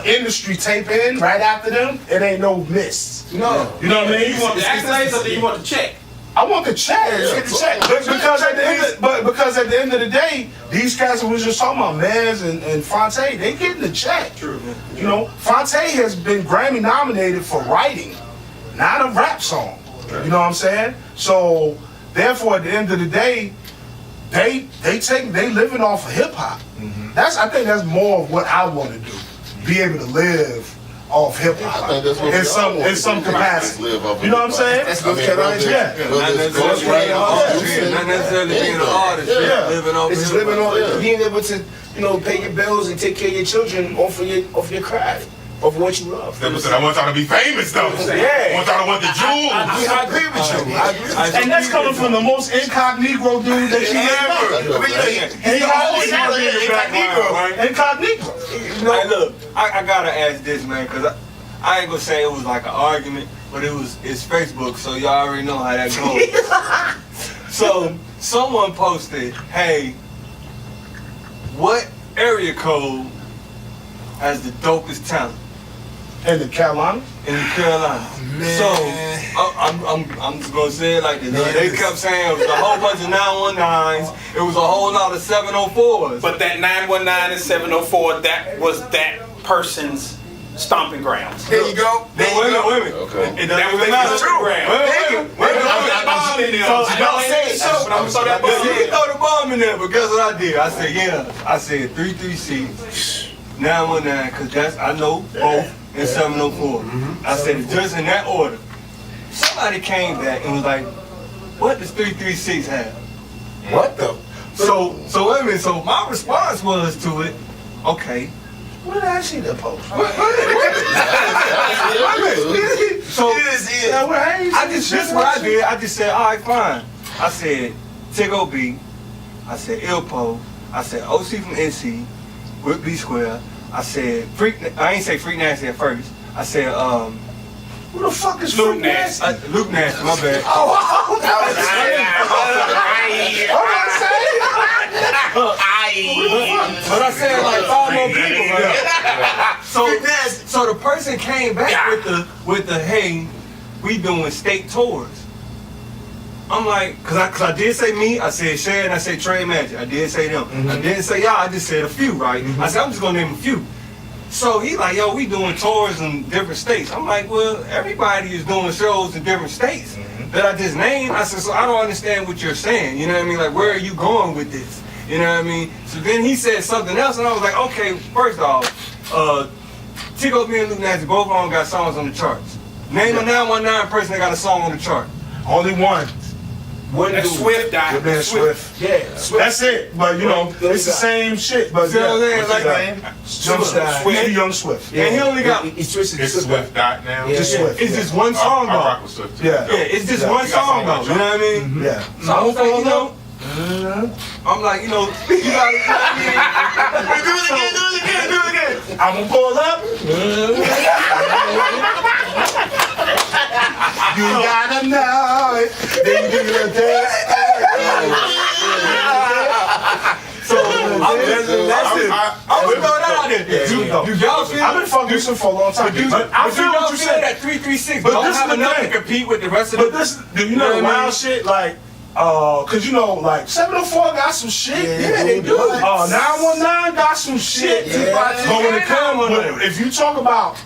Speaker 1: industry tape in right after them, it ain't no miss.
Speaker 2: No.
Speaker 1: You know what I mean?
Speaker 6: You want the accolades or do you want the check?
Speaker 1: I want the check. Get the check. Because at the end of the day, these guys that we was just talking about, Maz and Fonte, they getting the check. True. You know, Fonte has been Grammy nominated for writing, not a rap song. You know what I'm saying? So therefore, at the end of the day, they living off of hip hop. I think that's more of what I want to do. Be able to live off hip hop
Speaker 4: I think that's what we all want
Speaker 1: in some
Speaker 4: to do.
Speaker 1: capacity.
Speaker 4: Live off of
Speaker 1: You know what I'm
Speaker 4: hip-hop.
Speaker 1: saying?
Speaker 2: That's
Speaker 4: I
Speaker 2: North
Speaker 4: mean,
Speaker 2: Carolina.
Speaker 4: whether
Speaker 1: Yeah.
Speaker 4: it's-
Speaker 5: Not
Speaker 4: whether it's
Speaker 5: necessarily being an
Speaker 4: ghostwriting,
Speaker 5: artist,
Speaker 4: producing,
Speaker 5: not necessarily being an
Speaker 4: anything.
Speaker 5: artist,
Speaker 1: Yeah.
Speaker 5: living off
Speaker 2: It's just
Speaker 5: hip-hop.
Speaker 2: living on,
Speaker 4: Yeah.
Speaker 2: being able to, you know, pay your bills and take care of your children off of your craft, off of what you love.
Speaker 3: They said, I want y'all to be famous though.
Speaker 2: Yeah.
Speaker 3: I want y'all to want the jewels.
Speaker 2: I agree with you. I agree with you.
Speaker 1: And that's coming from the most incognito dude that you ever. He always has been incognito. Incognito.
Speaker 5: Hey, look, I gotta ask this, man, because I ain't gonna say it was like an argument, but it's Facebook, so y'all already know how that goes. So someone posted, hey, what area code has the dopest talent
Speaker 1: In the Carolina?
Speaker 5: in the Carolina? So I'm just gonna say it like this. They kept saying it was a whole bunch of 919s. It was a whole lot of 704s.
Speaker 7: But that 919 and 704, that was that person's stomping grounds.
Speaker 2: There you go. There you go.
Speaker 5: Wait a minute.
Speaker 4: Okay.
Speaker 5: It
Speaker 7: That
Speaker 5: doesn't
Speaker 7: was
Speaker 5: even
Speaker 7: their
Speaker 5: matter.
Speaker 7: stomping ground.
Speaker 2: Thank you.
Speaker 5: Wait a minute.
Speaker 2: Don't say it.
Speaker 7: But I'm gonna throw that
Speaker 5: You
Speaker 7: ball
Speaker 5: can
Speaker 7: in.
Speaker 5: throw the bomb in there, but guess what I did? I said, yeah. I said 336, 919, because that's, I know both, and 704. I said it just in that order. Somebody came back and was like, what does 336 have?
Speaker 2: What the?
Speaker 5: So wait a minute, so my response was to it, okay.
Speaker 1: Where did I see that post?
Speaker 5: So this what I did. I just said, all right, fine. I said, Tigo B. I said, Ilpo. I said, OC from NC with B Square. I said, I ain't say Freak Nasty at first. I said,
Speaker 1: Who the fuck is
Speaker 7: Luke
Speaker 1: Luke Nasty?
Speaker 5: Luke Nasty, my bad. But I said like 5 more people, right? So the person came back with the hey, we doing state tours. I'm like, cause I did say me, I said Shay, and I said Trey Magic. I did say them. I didn't say y'all, I just said a few, right? I said, I'm just gonna name a few. So he like, yo, we doing tours in different states. I'm like, well, everybody is doing shows in different states that I just named. I said, so I don't understand what you're saying. You know what I mean? Like, where are you going with this? You know what I mean? So then he said something else, and I was like, okay, first off, Tico, me and Luke Nasty, both of them got songs on the charts. Name a 919 person that got a song on the chart.
Speaker 1: Only one.
Speaker 6: That's Swift died.
Speaker 1: Your man Swift.
Speaker 2: Yeah, Swift.
Speaker 1: That's it. But you know, it's the same shit. But
Speaker 5: You know what I'm
Speaker 1: yeah,
Speaker 5: saying? Like,
Speaker 1: Swift, Young Swift.
Speaker 5: and he only got,
Speaker 2: He switched it to
Speaker 3: It's
Speaker 2: Swift.
Speaker 3: Swift dot now.
Speaker 2: Yeah.
Speaker 1: Just Swift.
Speaker 5: it's just one song
Speaker 3: I rock
Speaker 5: though.
Speaker 3: with Swift too.
Speaker 1: Yeah.
Speaker 5: Yeah, it's just
Speaker 1: Yeah.
Speaker 5: one
Speaker 3: He got
Speaker 5: song
Speaker 3: songs
Speaker 5: though. You know what I mean?
Speaker 1: Yeah.
Speaker 5: So I was like, you know, I'm like, you know, you gotta, you know what I mean? Do it again.
Speaker 1: I'm gonna pull up. You gotta know it. Then you do the dance.
Speaker 5: So that's it. I'm gonna throw that out there. Do y'all feel?
Speaker 1: I've been fucking with him for a long time. But I feel what you said.
Speaker 5: That 336,
Speaker 1: But
Speaker 5: don't
Speaker 1: this is
Speaker 5: have
Speaker 1: the
Speaker 5: enough
Speaker 1: thing.
Speaker 5: to compete with the rest of
Speaker 1: But
Speaker 5: the.
Speaker 1: this, you know, the wild shit, like, cause you know, like 704 got some shit.
Speaker 2: Yeah, they do.
Speaker 1: 919 got some shit.
Speaker 2: Yeah.
Speaker 1: But when it comes, if you talk about,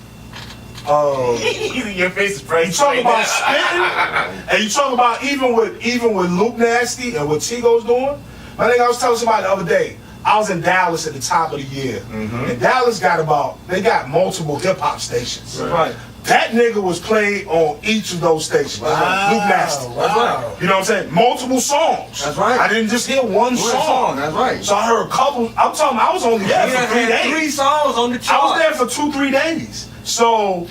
Speaker 2: Your face is bright.
Speaker 1: you talk about spitting, and you talk about even with Luke Nasty and what Tigo's doing. I think I was telling somebody the other day. I was in Dallas at the top of the year, and Dallas they got multiple hip hop stations.
Speaker 5: Right.
Speaker 1: That nigga was played on each of those stations. Luke Nasty.
Speaker 2: Wow.
Speaker 1: You know what I'm saying? Multiple songs.
Speaker 5: That's right.
Speaker 1: I didn't just hear one song.
Speaker 5: That's right.
Speaker 1: So I heard a couple. I'm talking. I was only there
Speaker 5: He
Speaker 1: for
Speaker 5: done
Speaker 1: 3
Speaker 5: had 3
Speaker 1: days.
Speaker 5: songs on the
Speaker 1: I
Speaker 5: chart.
Speaker 1: was there for 2-3 days. So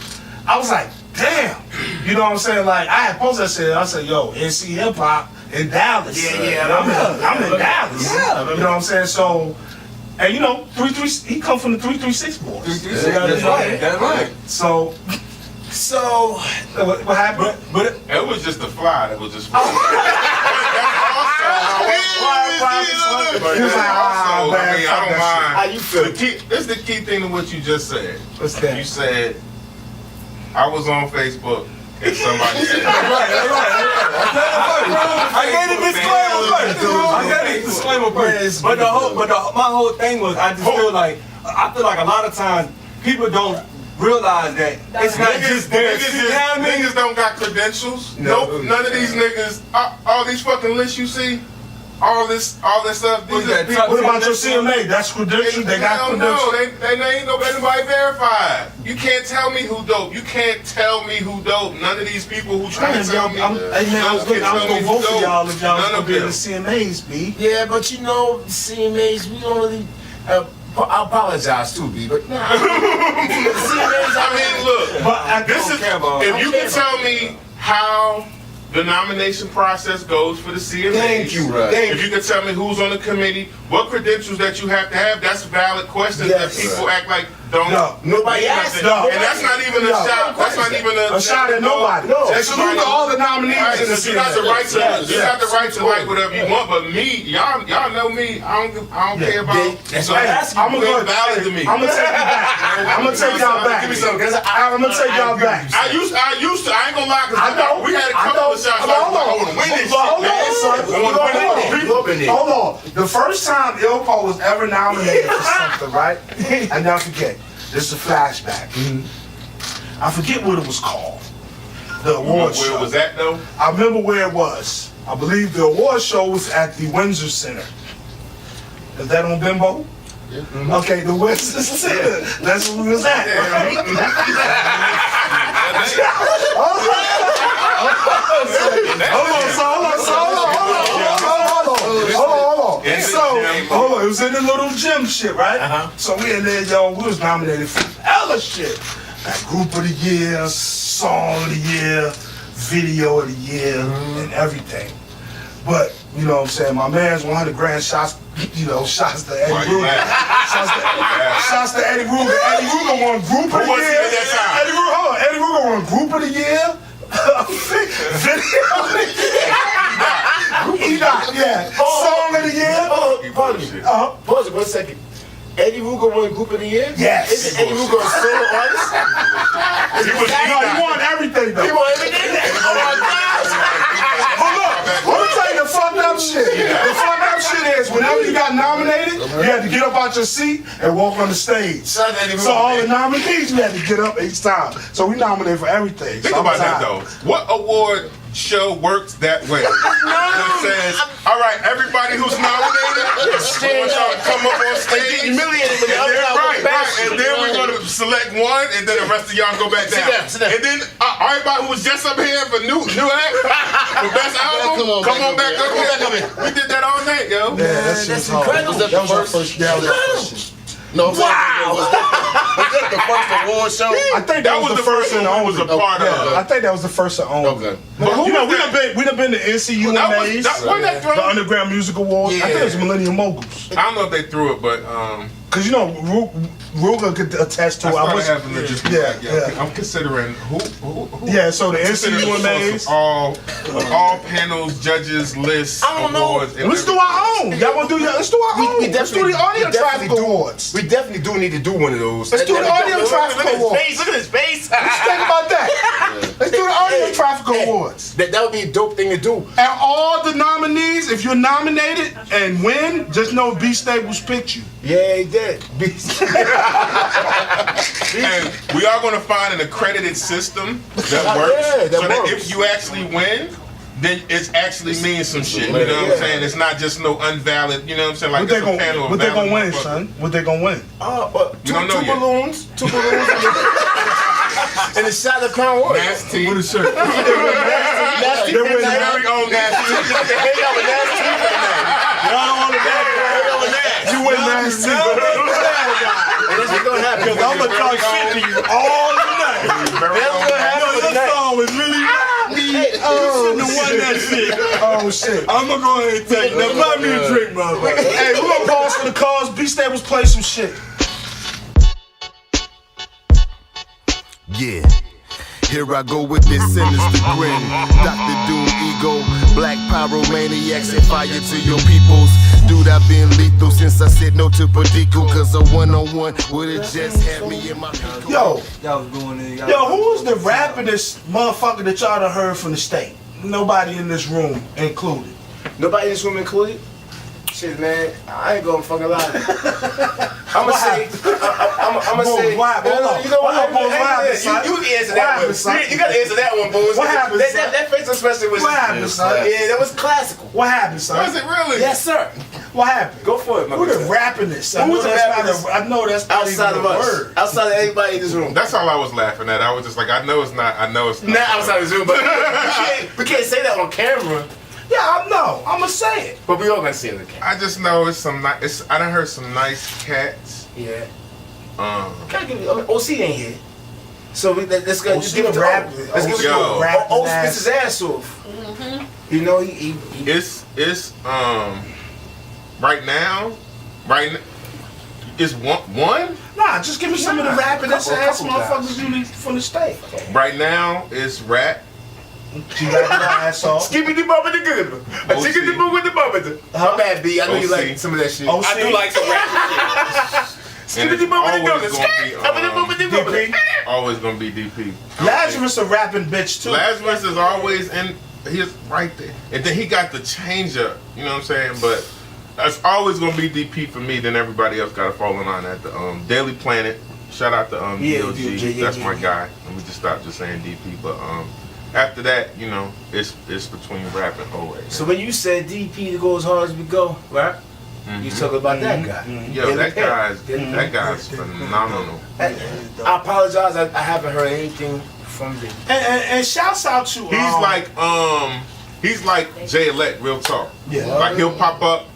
Speaker 1: I was like, damn. You know what I'm saying? Like I had posted. I said, yo, NC Hip Hop in Dallas. I'm in Dallas.
Speaker 2: Yeah.
Speaker 1: You know what I'm saying? So. And you know, he come from the 336 boys.
Speaker 5: 336. That's right. That's right.
Speaker 1: So what happened?
Speaker 5: But
Speaker 3: It was just a fly. That was just.
Speaker 1: He was like, ah,
Speaker 3: So,
Speaker 1: man,
Speaker 3: I mean,
Speaker 1: fuck
Speaker 3: I don't
Speaker 1: that
Speaker 3: mind.
Speaker 2: How you feel?
Speaker 3: This is the key thing to what you just said.
Speaker 2: What's that?
Speaker 3: You said, I was on Facebook and somebody said,
Speaker 5: I gave a disclaimer first. But my whole thing was I feel like a lot of times people don't realize that it's not just their shit. You know what I mean?
Speaker 3: Niggas don't got credentials. Nope. None of these niggas, all these fucking lists you see, all this stuff. These are people.
Speaker 1: What about your CMA? That's credentials. They got
Speaker 3: Hell
Speaker 1: credentials.
Speaker 3: no, they ain't nobody verified. You can't tell me who dope. You can't tell me who dope. None of these people who try to tell me.
Speaker 1: I was gonna vote for y'all if y'all was gonna be in the CMAs, B.
Speaker 2: Yeah, but you know, CMAs, we don't really. I apologize too, B, but nah. CMAs,
Speaker 3: I mean, look.
Speaker 1: But
Speaker 3: This is if you can tell me how the nomination process goes for the CMAs.
Speaker 2: Thank you, right.
Speaker 3: If you can tell me who's on the committee, what credentials that you have to have, that's valid questions that people act like don't.
Speaker 1: No,
Speaker 2: nobody asked.
Speaker 1: No.
Speaker 3: And that's not even a shot. That's not even
Speaker 1: a shot at nobody.
Speaker 2: No.
Speaker 1: That's salute to all the nominees in the
Speaker 3: You got the right to.
Speaker 1: CMAs.
Speaker 3: You got the right to write whatever you want. But me, y'all know me. I don't care about.
Speaker 2: That's
Speaker 3: So
Speaker 2: why I
Speaker 3: it's
Speaker 2: asked you.
Speaker 3: valid to me.
Speaker 1: I'm gonna take you back. I'm gonna take y'all back.
Speaker 3: Give me some.
Speaker 1: I'm gonna take y'all back.
Speaker 3: I used to. I ain't gonna lie. 'Cause
Speaker 1: I know.
Speaker 3: We had a couple of shots. I want to win this shit,
Speaker 1: Hold
Speaker 3: man.
Speaker 1: on, son.
Speaker 3: I want to win this.
Speaker 1: Hold on. The first time Ilpo was ever nominated for something, right? I never forget. This is a flashback. I forget what it was called. The award show.
Speaker 3: Where was that though?
Speaker 1: I remember where it was. I believe the award show was at the Windsor Center. Is that on Bimbo? Yeah. Okay, the Windsor Center. That's where we was at. Hold on. It was in the little gym shit, right? So we in there, yo, we was nominated for hella shit. Like Group of the Year, Song of the Year, Video of the Year, and everything. But, you know what I'm saying, my man's 100 grand shots, shots to Eddie Ruger. Shots to Eddie Ruger. Eddie Ruger won Group of the Year. Eddie Ruger won Group of the Year. Video of the Year. He got, yeah. Song of the Year.
Speaker 2: Pardon me. Pause it 1 second. Eddie Ruger won Group of the Year?
Speaker 1: Yes.
Speaker 2: Isn't Eddie Ruger a solo artist?
Speaker 1: He won everything though.
Speaker 2: He won everything? Oh my God!
Speaker 1: Hold up.
Speaker 3: back.
Speaker 1: Let me tell you the fucked up shit. The fucked up shit is whenever you got nominated, you had to get up out your seat and walk on the stage. So all the nominees, we had to get up each time. So we nominated for everything.
Speaker 3: Think about that though. What award show works that way? That says, all right, everybody who's nominated, we want y'all to come up on stage. And then we're gonna select one, and then the rest of y'all go back down. And then everybody who was just up here for new act, for best album, come on back up here. We did that all night, yo.
Speaker 1: Yeah, that's incredible. That was our first. Yeah, that was our first.
Speaker 4: No, wow! Was that the first award show?
Speaker 1: I think that was the first and only.
Speaker 3: Was a part of.
Speaker 1: I think that was the first and only.
Speaker 4: Okay.
Speaker 1: But you know, we done been to NCUMAs, the Underground Music Awards.
Speaker 3: Yeah.
Speaker 1: I think it was Millennium Moguls.
Speaker 3: I don't know if they threw it, but
Speaker 1: cause you know, Ruger could attest to it.
Speaker 3: I was having to just
Speaker 1: yeah.
Speaker 3: I'm considering who.
Speaker 1: Yeah, so the NCUMAs,
Speaker 3: all panels, judges, lists, awards.
Speaker 1: Let's do our own. Y'all wanna do your? Let's do our own. Let's do the AudioTrafficker Awards.
Speaker 2: We definitely do need to do one of those.
Speaker 1: Let's do the AudioTrafficker Awards.
Speaker 2: Look at his face.
Speaker 1: Let's think about that. Let's do the AudioTrafficker Awards.
Speaker 2: That would be a dope thing to do.
Speaker 1: And all the nominees, if you're nominated and win, just know B Staples picked you.
Speaker 2: Yeah, he did.
Speaker 3: And we are going to find an accredited system that works, so that if you actually win, then it actually means some shit. You know what I'm saying? It's not just no unvalid. You know what I'm saying? Like
Speaker 1: What they gonna win, son? What they gonna win?
Speaker 3: You don't know yet.
Speaker 2: Two balloons, and the shot of Crown Royal.
Speaker 3: Nasty. With a shirt.
Speaker 2: Nasty.
Speaker 3: They win very own Nasty.
Speaker 1: You win Nasty.
Speaker 2: And this is gonna happen.
Speaker 1: I'm gonna talk shit to you all night. Your song was really. Oh, shit. Oh shit.
Speaker 5: I'm gonna go ahead and take that. Buy me a drink, motherfucker.
Speaker 1: Hey, we're gonna pause for the cause. B Staples play some shit.
Speaker 9: Yeah, here I go with this sinister grin. Dr. Doom ego, black pyromaniac, set fire to your peoples. Dude, I've been lethal since I said no to Padico, cause a one-on-one would've just had me in my pico.
Speaker 1: Yo,
Speaker 5: Y'all was going in.
Speaker 1: yo, who's the rappingest motherfucker that y'all done heard from the state? Nobody in this room included.
Speaker 2: Nobody in this room included? Shit, man, I ain't gonna fucking lie. I'ma say, I'ma say.
Speaker 1: Why? Hold on.
Speaker 2: You know what?
Speaker 1: What happened, son?
Speaker 2: You answer that one.
Speaker 1: son?
Speaker 2: You gotta answer that one, Boones.
Speaker 1: What happened, son?
Speaker 2: That facial expression was.
Speaker 1: What happened, son?
Speaker 2: Yeah, that was classical.
Speaker 1: What happened, son?
Speaker 3: Was it really?
Speaker 2: Yes, sir.
Speaker 1: What happened?
Speaker 2: Go for it, my
Speaker 1: Who the
Speaker 2: man.
Speaker 1: rappingest?
Speaker 2: Who's the rappingest?
Speaker 1: I know that's not
Speaker 2: Outside
Speaker 1: even
Speaker 2: of
Speaker 1: a
Speaker 2: us,
Speaker 1: word.
Speaker 2: outside of anybody in this room.
Speaker 3: That's all I was laughing at. I was just like, I know it's not.
Speaker 2: Not outside of this room, but we can't say that on camera.
Speaker 1: Yeah, I know. I'ma say it.
Speaker 2: But we all gonna say it on camera.
Speaker 3: I just know it's some. I done heard some nice cats.
Speaker 2: Yeah.
Speaker 3: Let's
Speaker 2: OC ain't here. So let's go. Let's give it to
Speaker 1: rap.
Speaker 2: Let's give it to
Speaker 3: Yo.
Speaker 2: him. O spits his ass off. You know he
Speaker 3: It's right now. It's one.
Speaker 1: Nah, just give me some of the rappingest ass
Speaker 2: couple
Speaker 1: motherfuckers you need from the state.
Speaker 3: Right now it's rap.
Speaker 1: She got your ass off.
Speaker 2: Skippy the bubba the good one. A chicken the boo with the bubba. How bad B? I know you
Speaker 3: OC.
Speaker 2: like some of that shit.
Speaker 1: OC.
Speaker 7: I do like some rap shit.
Speaker 2: Skippy the bubba the
Speaker 3: always
Speaker 2: good
Speaker 3: gonna
Speaker 2: one.
Speaker 3: be always gonna be DP.
Speaker 1: Lazarus a rapping bitch too.
Speaker 3: Lazarus is always in. He's right there, and then he got the change up. You know what I'm saying? But it's always gonna be DP for me. Then everybody else gotta fall in line at the Daily Planet. Shout out to DOG. That's my guy. Let me just stop just saying DP. But after that, you know, it's between rap and O.
Speaker 2: So when you said DP to go as hard as we go, right? You talking about that guy?
Speaker 3: Yo, that guy's phenomenal.
Speaker 2: I apologize. I haven't heard anything from him.
Speaker 1: And shouts out to
Speaker 3: He's like Jay Elect, real talk.
Speaker 1: Yeah.
Speaker 3: Like he'll pop up,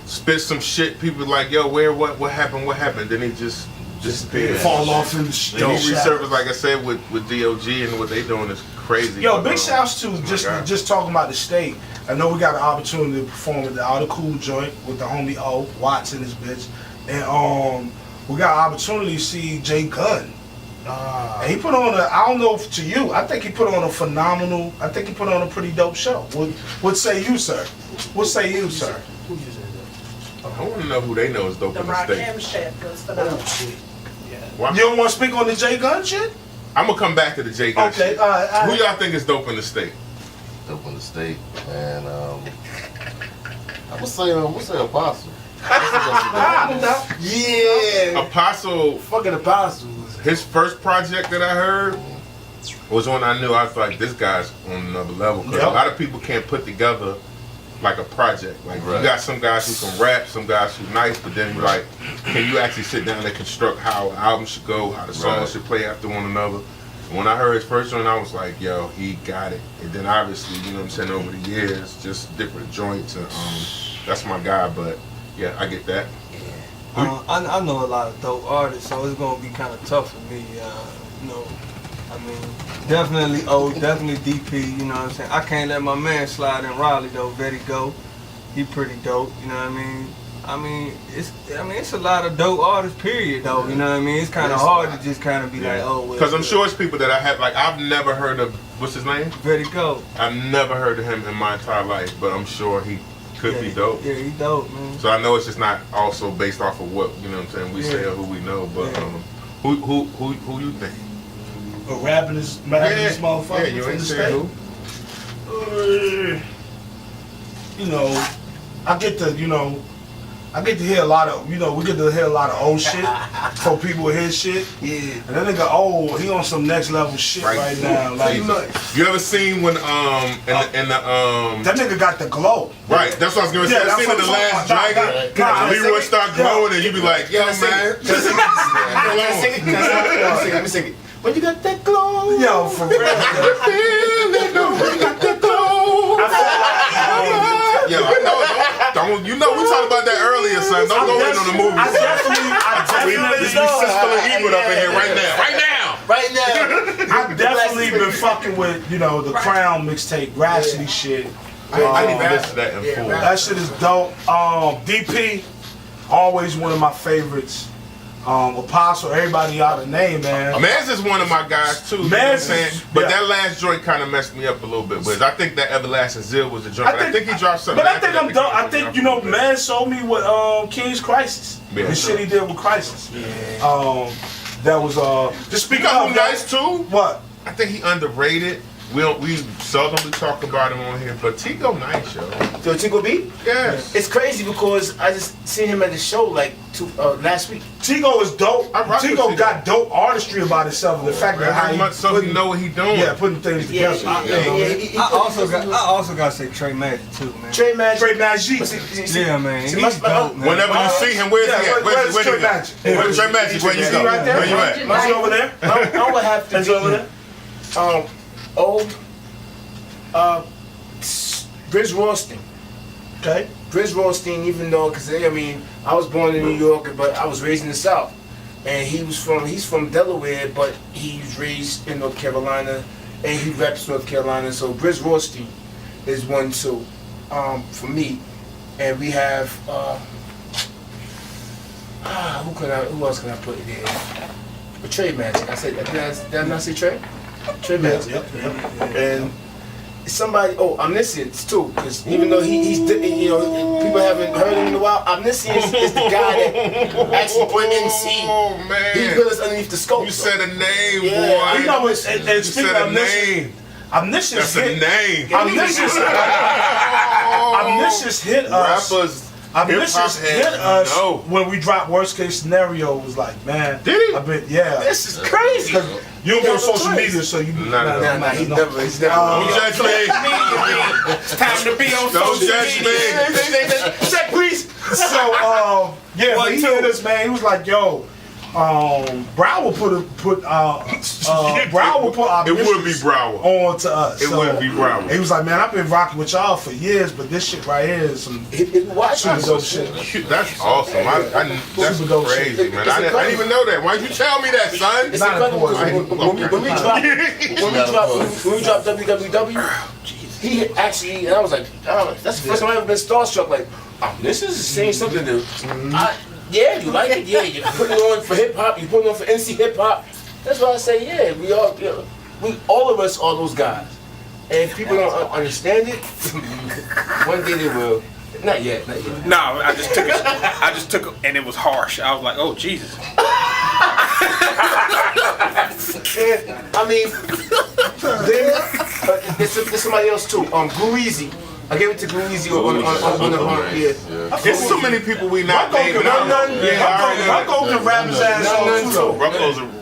Speaker 3: spit some shit. People like, yo, what happened? Then he just disappeared.
Speaker 1: fall off in the
Speaker 3: And
Speaker 1: street.
Speaker 3: he resurfaced, like I said, with DOG, and what they doing is crazy.
Speaker 1: Yo,
Speaker 3: But,
Speaker 1: big shouts to
Speaker 3: God.
Speaker 1: just talking about the state. I know we got an opportunity to perform at the Outer Cool joint with the homie O, Watts and his bitch. And we got an opportunity to see Jay Gunn. And he put on I don't know if to you, I think he put on a pretty dope show. What say you, sir? What say you, sir?
Speaker 3: I want to know who they know is dope
Speaker 10: The
Speaker 3: in the
Speaker 10: Rock
Speaker 3: state.
Speaker 10: M shit was phenomenal.
Speaker 3: Why?
Speaker 1: You don't want to speak on the Jay Gunn shit?
Speaker 3: I'm gonna come back to the J Gun
Speaker 1: Okay,
Speaker 3: shit.
Speaker 1: all right.
Speaker 3: Who y'all think is dope in the state?
Speaker 4: dope in the state, and I'm gonna say Apostle.
Speaker 2: Yeah.
Speaker 3: Apostle,
Speaker 2: Fucking Apostles.
Speaker 3: his first project that I heard was when I knew I was like, this guy's on another level. Because a lot of people can't put together like a project. Like you got some guys who can rap, some guys who nice, but then you're like, can you actually sit down and construct how an album should go, how the songs should play after one another? And when I heard his first one, I was like, yo, he got it. And then obviously, you know what I'm saying, over the years, just different joints, and that's my guy. But yeah, I get that.
Speaker 5: I know a lot of dope artists, so it's gonna be kind of tough for me. You know, I mean, definitely definitely DP. You know what I'm saying? I can't let my man slide in Raleigh though. Very go, he pretty dope. You know what I mean? It's a lot of dope artists. Period though. You know what I mean? It's kind of hard to just kind of be like, oh.
Speaker 3: Because I'm sure it's people that I have, like, I've never heard of. What's his name?
Speaker 5: Very go.
Speaker 3: I've never heard of him in my entire life, but I'm sure he could be dope.
Speaker 5: Yeah, he dope, man.
Speaker 3: So I know it's just not also based off of what, you know what I'm saying, we say or who we know, but who you think?
Speaker 1: A rapping this motherfucker.
Speaker 3: Yeah, you ain't saying who?
Speaker 1: You know, I get to hear a lot of, we get to hear a lot of old shit from people with his shit.
Speaker 2: Yeah.
Speaker 1: And that nigga he on some next level shit right now. Like,
Speaker 3: you ever seen when that
Speaker 1: nigga got the glow.
Speaker 3: Right, that's what I was gonna say. I seen in The Last Dragon, Leroy start glowing and you be like, yo man,
Speaker 2: Let me sing it. When you got that glow.
Speaker 1: Yo, for real.
Speaker 3: Yo, I know. You know, we talked about that earlier, son. Don't go in on the movies.
Speaker 1: I definitely
Speaker 3: Right now.
Speaker 1: I've definitely been fucking with, the Crown mixtape, Rhapsody shit.
Speaker 3: I need to listen to that in full.
Speaker 1: That shit is dope. DP, always one of my favorites. Apostle, everybody out of name, man.
Speaker 3: Mans is one of my guys too.
Speaker 1: Mans,
Speaker 3: but that last joint kind of messed me up a little bit. But I think that Everlasting Zeal was a joint. I think he dropped something.
Speaker 1: But I think I'm done. I think Mans showed me what King's Crisis. The shit he did with Crisis. Yeah. That was just speaking of
Speaker 3: nice too.
Speaker 1: What?
Speaker 3: I think he underrated. We seldomly talk about him on here, but Tigo nice, yo.
Speaker 2: So Tigo B?
Speaker 3: Yes.
Speaker 2: It's crazy because I just seen him at the show like last week.
Speaker 1: Tigo is dope. Tigo got dope artistry about himself. The fact that
Speaker 3: he know what he doing.
Speaker 1: Yeah, putting things together.
Speaker 5: I also got to say Trey Magic too, man.
Speaker 2: Trey Magic.
Speaker 5: Yeah, man. He's dope, man.
Speaker 3: Whenever you see him, where's he at?
Speaker 1: Where's Trey Magic?
Speaker 3: Where's Trey Magic? Where you go?
Speaker 1: Right there?
Speaker 3: Where you at?
Speaker 1: Is he over there?
Speaker 2: I would have to
Speaker 1: Is he over there?
Speaker 2: Old Briz Rothstein.
Speaker 1: Okay.
Speaker 2: Briz Rothstein, even though, I was born in New York, but I was raised in the South. And he's from Delaware, but he was raised in North Carolina, and he reps North Carolina. So Briz Rothstein is one too, for me. And we have, who else can I put in there? Trey Magic. Did I not say Trey? Trey Magic.
Speaker 1: Yep.
Speaker 2: And somebody, Omniscience too, because even though he's people haven't heard him in a while, Omniscience is the guy that actually put NC.
Speaker 3: Oh man,
Speaker 2: he put us underneath the scope.
Speaker 3: You said a name, boy.
Speaker 1: You know, and speaking of
Speaker 3: name.
Speaker 1: Omniscience
Speaker 3: hit. That's a name.
Speaker 1: Omniscience hit us.
Speaker 3: Rappers.
Speaker 1: Omniscience hit us when we dropped Worst Case Scenario. It was like, man.
Speaker 3: Did he?
Speaker 2: This is crazy.
Speaker 1: You don't go on social media, so you.
Speaker 2: Nah, he's never.
Speaker 3: Don't judge me.
Speaker 6: It's time to be on
Speaker 3: Don't
Speaker 6: social
Speaker 3: judge
Speaker 6: media.
Speaker 3: me.
Speaker 2: Check, please.
Speaker 1: So, but he hit us, man. He was like, yo. Brow will put
Speaker 3: it would be Brower
Speaker 1: on to us.
Speaker 3: It would be Brower.
Speaker 1: He was like, man, I've been rocking with y'all for years, but this shit right here is some super dope shit.
Speaker 3: That's awesome. That's crazy, man. I didn't even know that. Why'd you tell me that, son?
Speaker 2: It's incredible. When we dropped WWW, he actually, and I was like, that's the first time I've ever been starstruck. Like, this is saying something to. Yeah, you like it? Yeah, you put it on for hip hop, you put it on for NC hip hop. That's why I say, yeah, all of us are those guys. And if people don't understand it, one day they will. Not yet.
Speaker 7: No, I just took it, and it was harsh. I was like, oh Jesus.
Speaker 2: I mean, then there's somebody else too. Glue Easy. I gave it to Glue Easy on yeah.
Speaker 3: There's so many people we not naming.
Speaker 1: Rucko can rap his ass off too.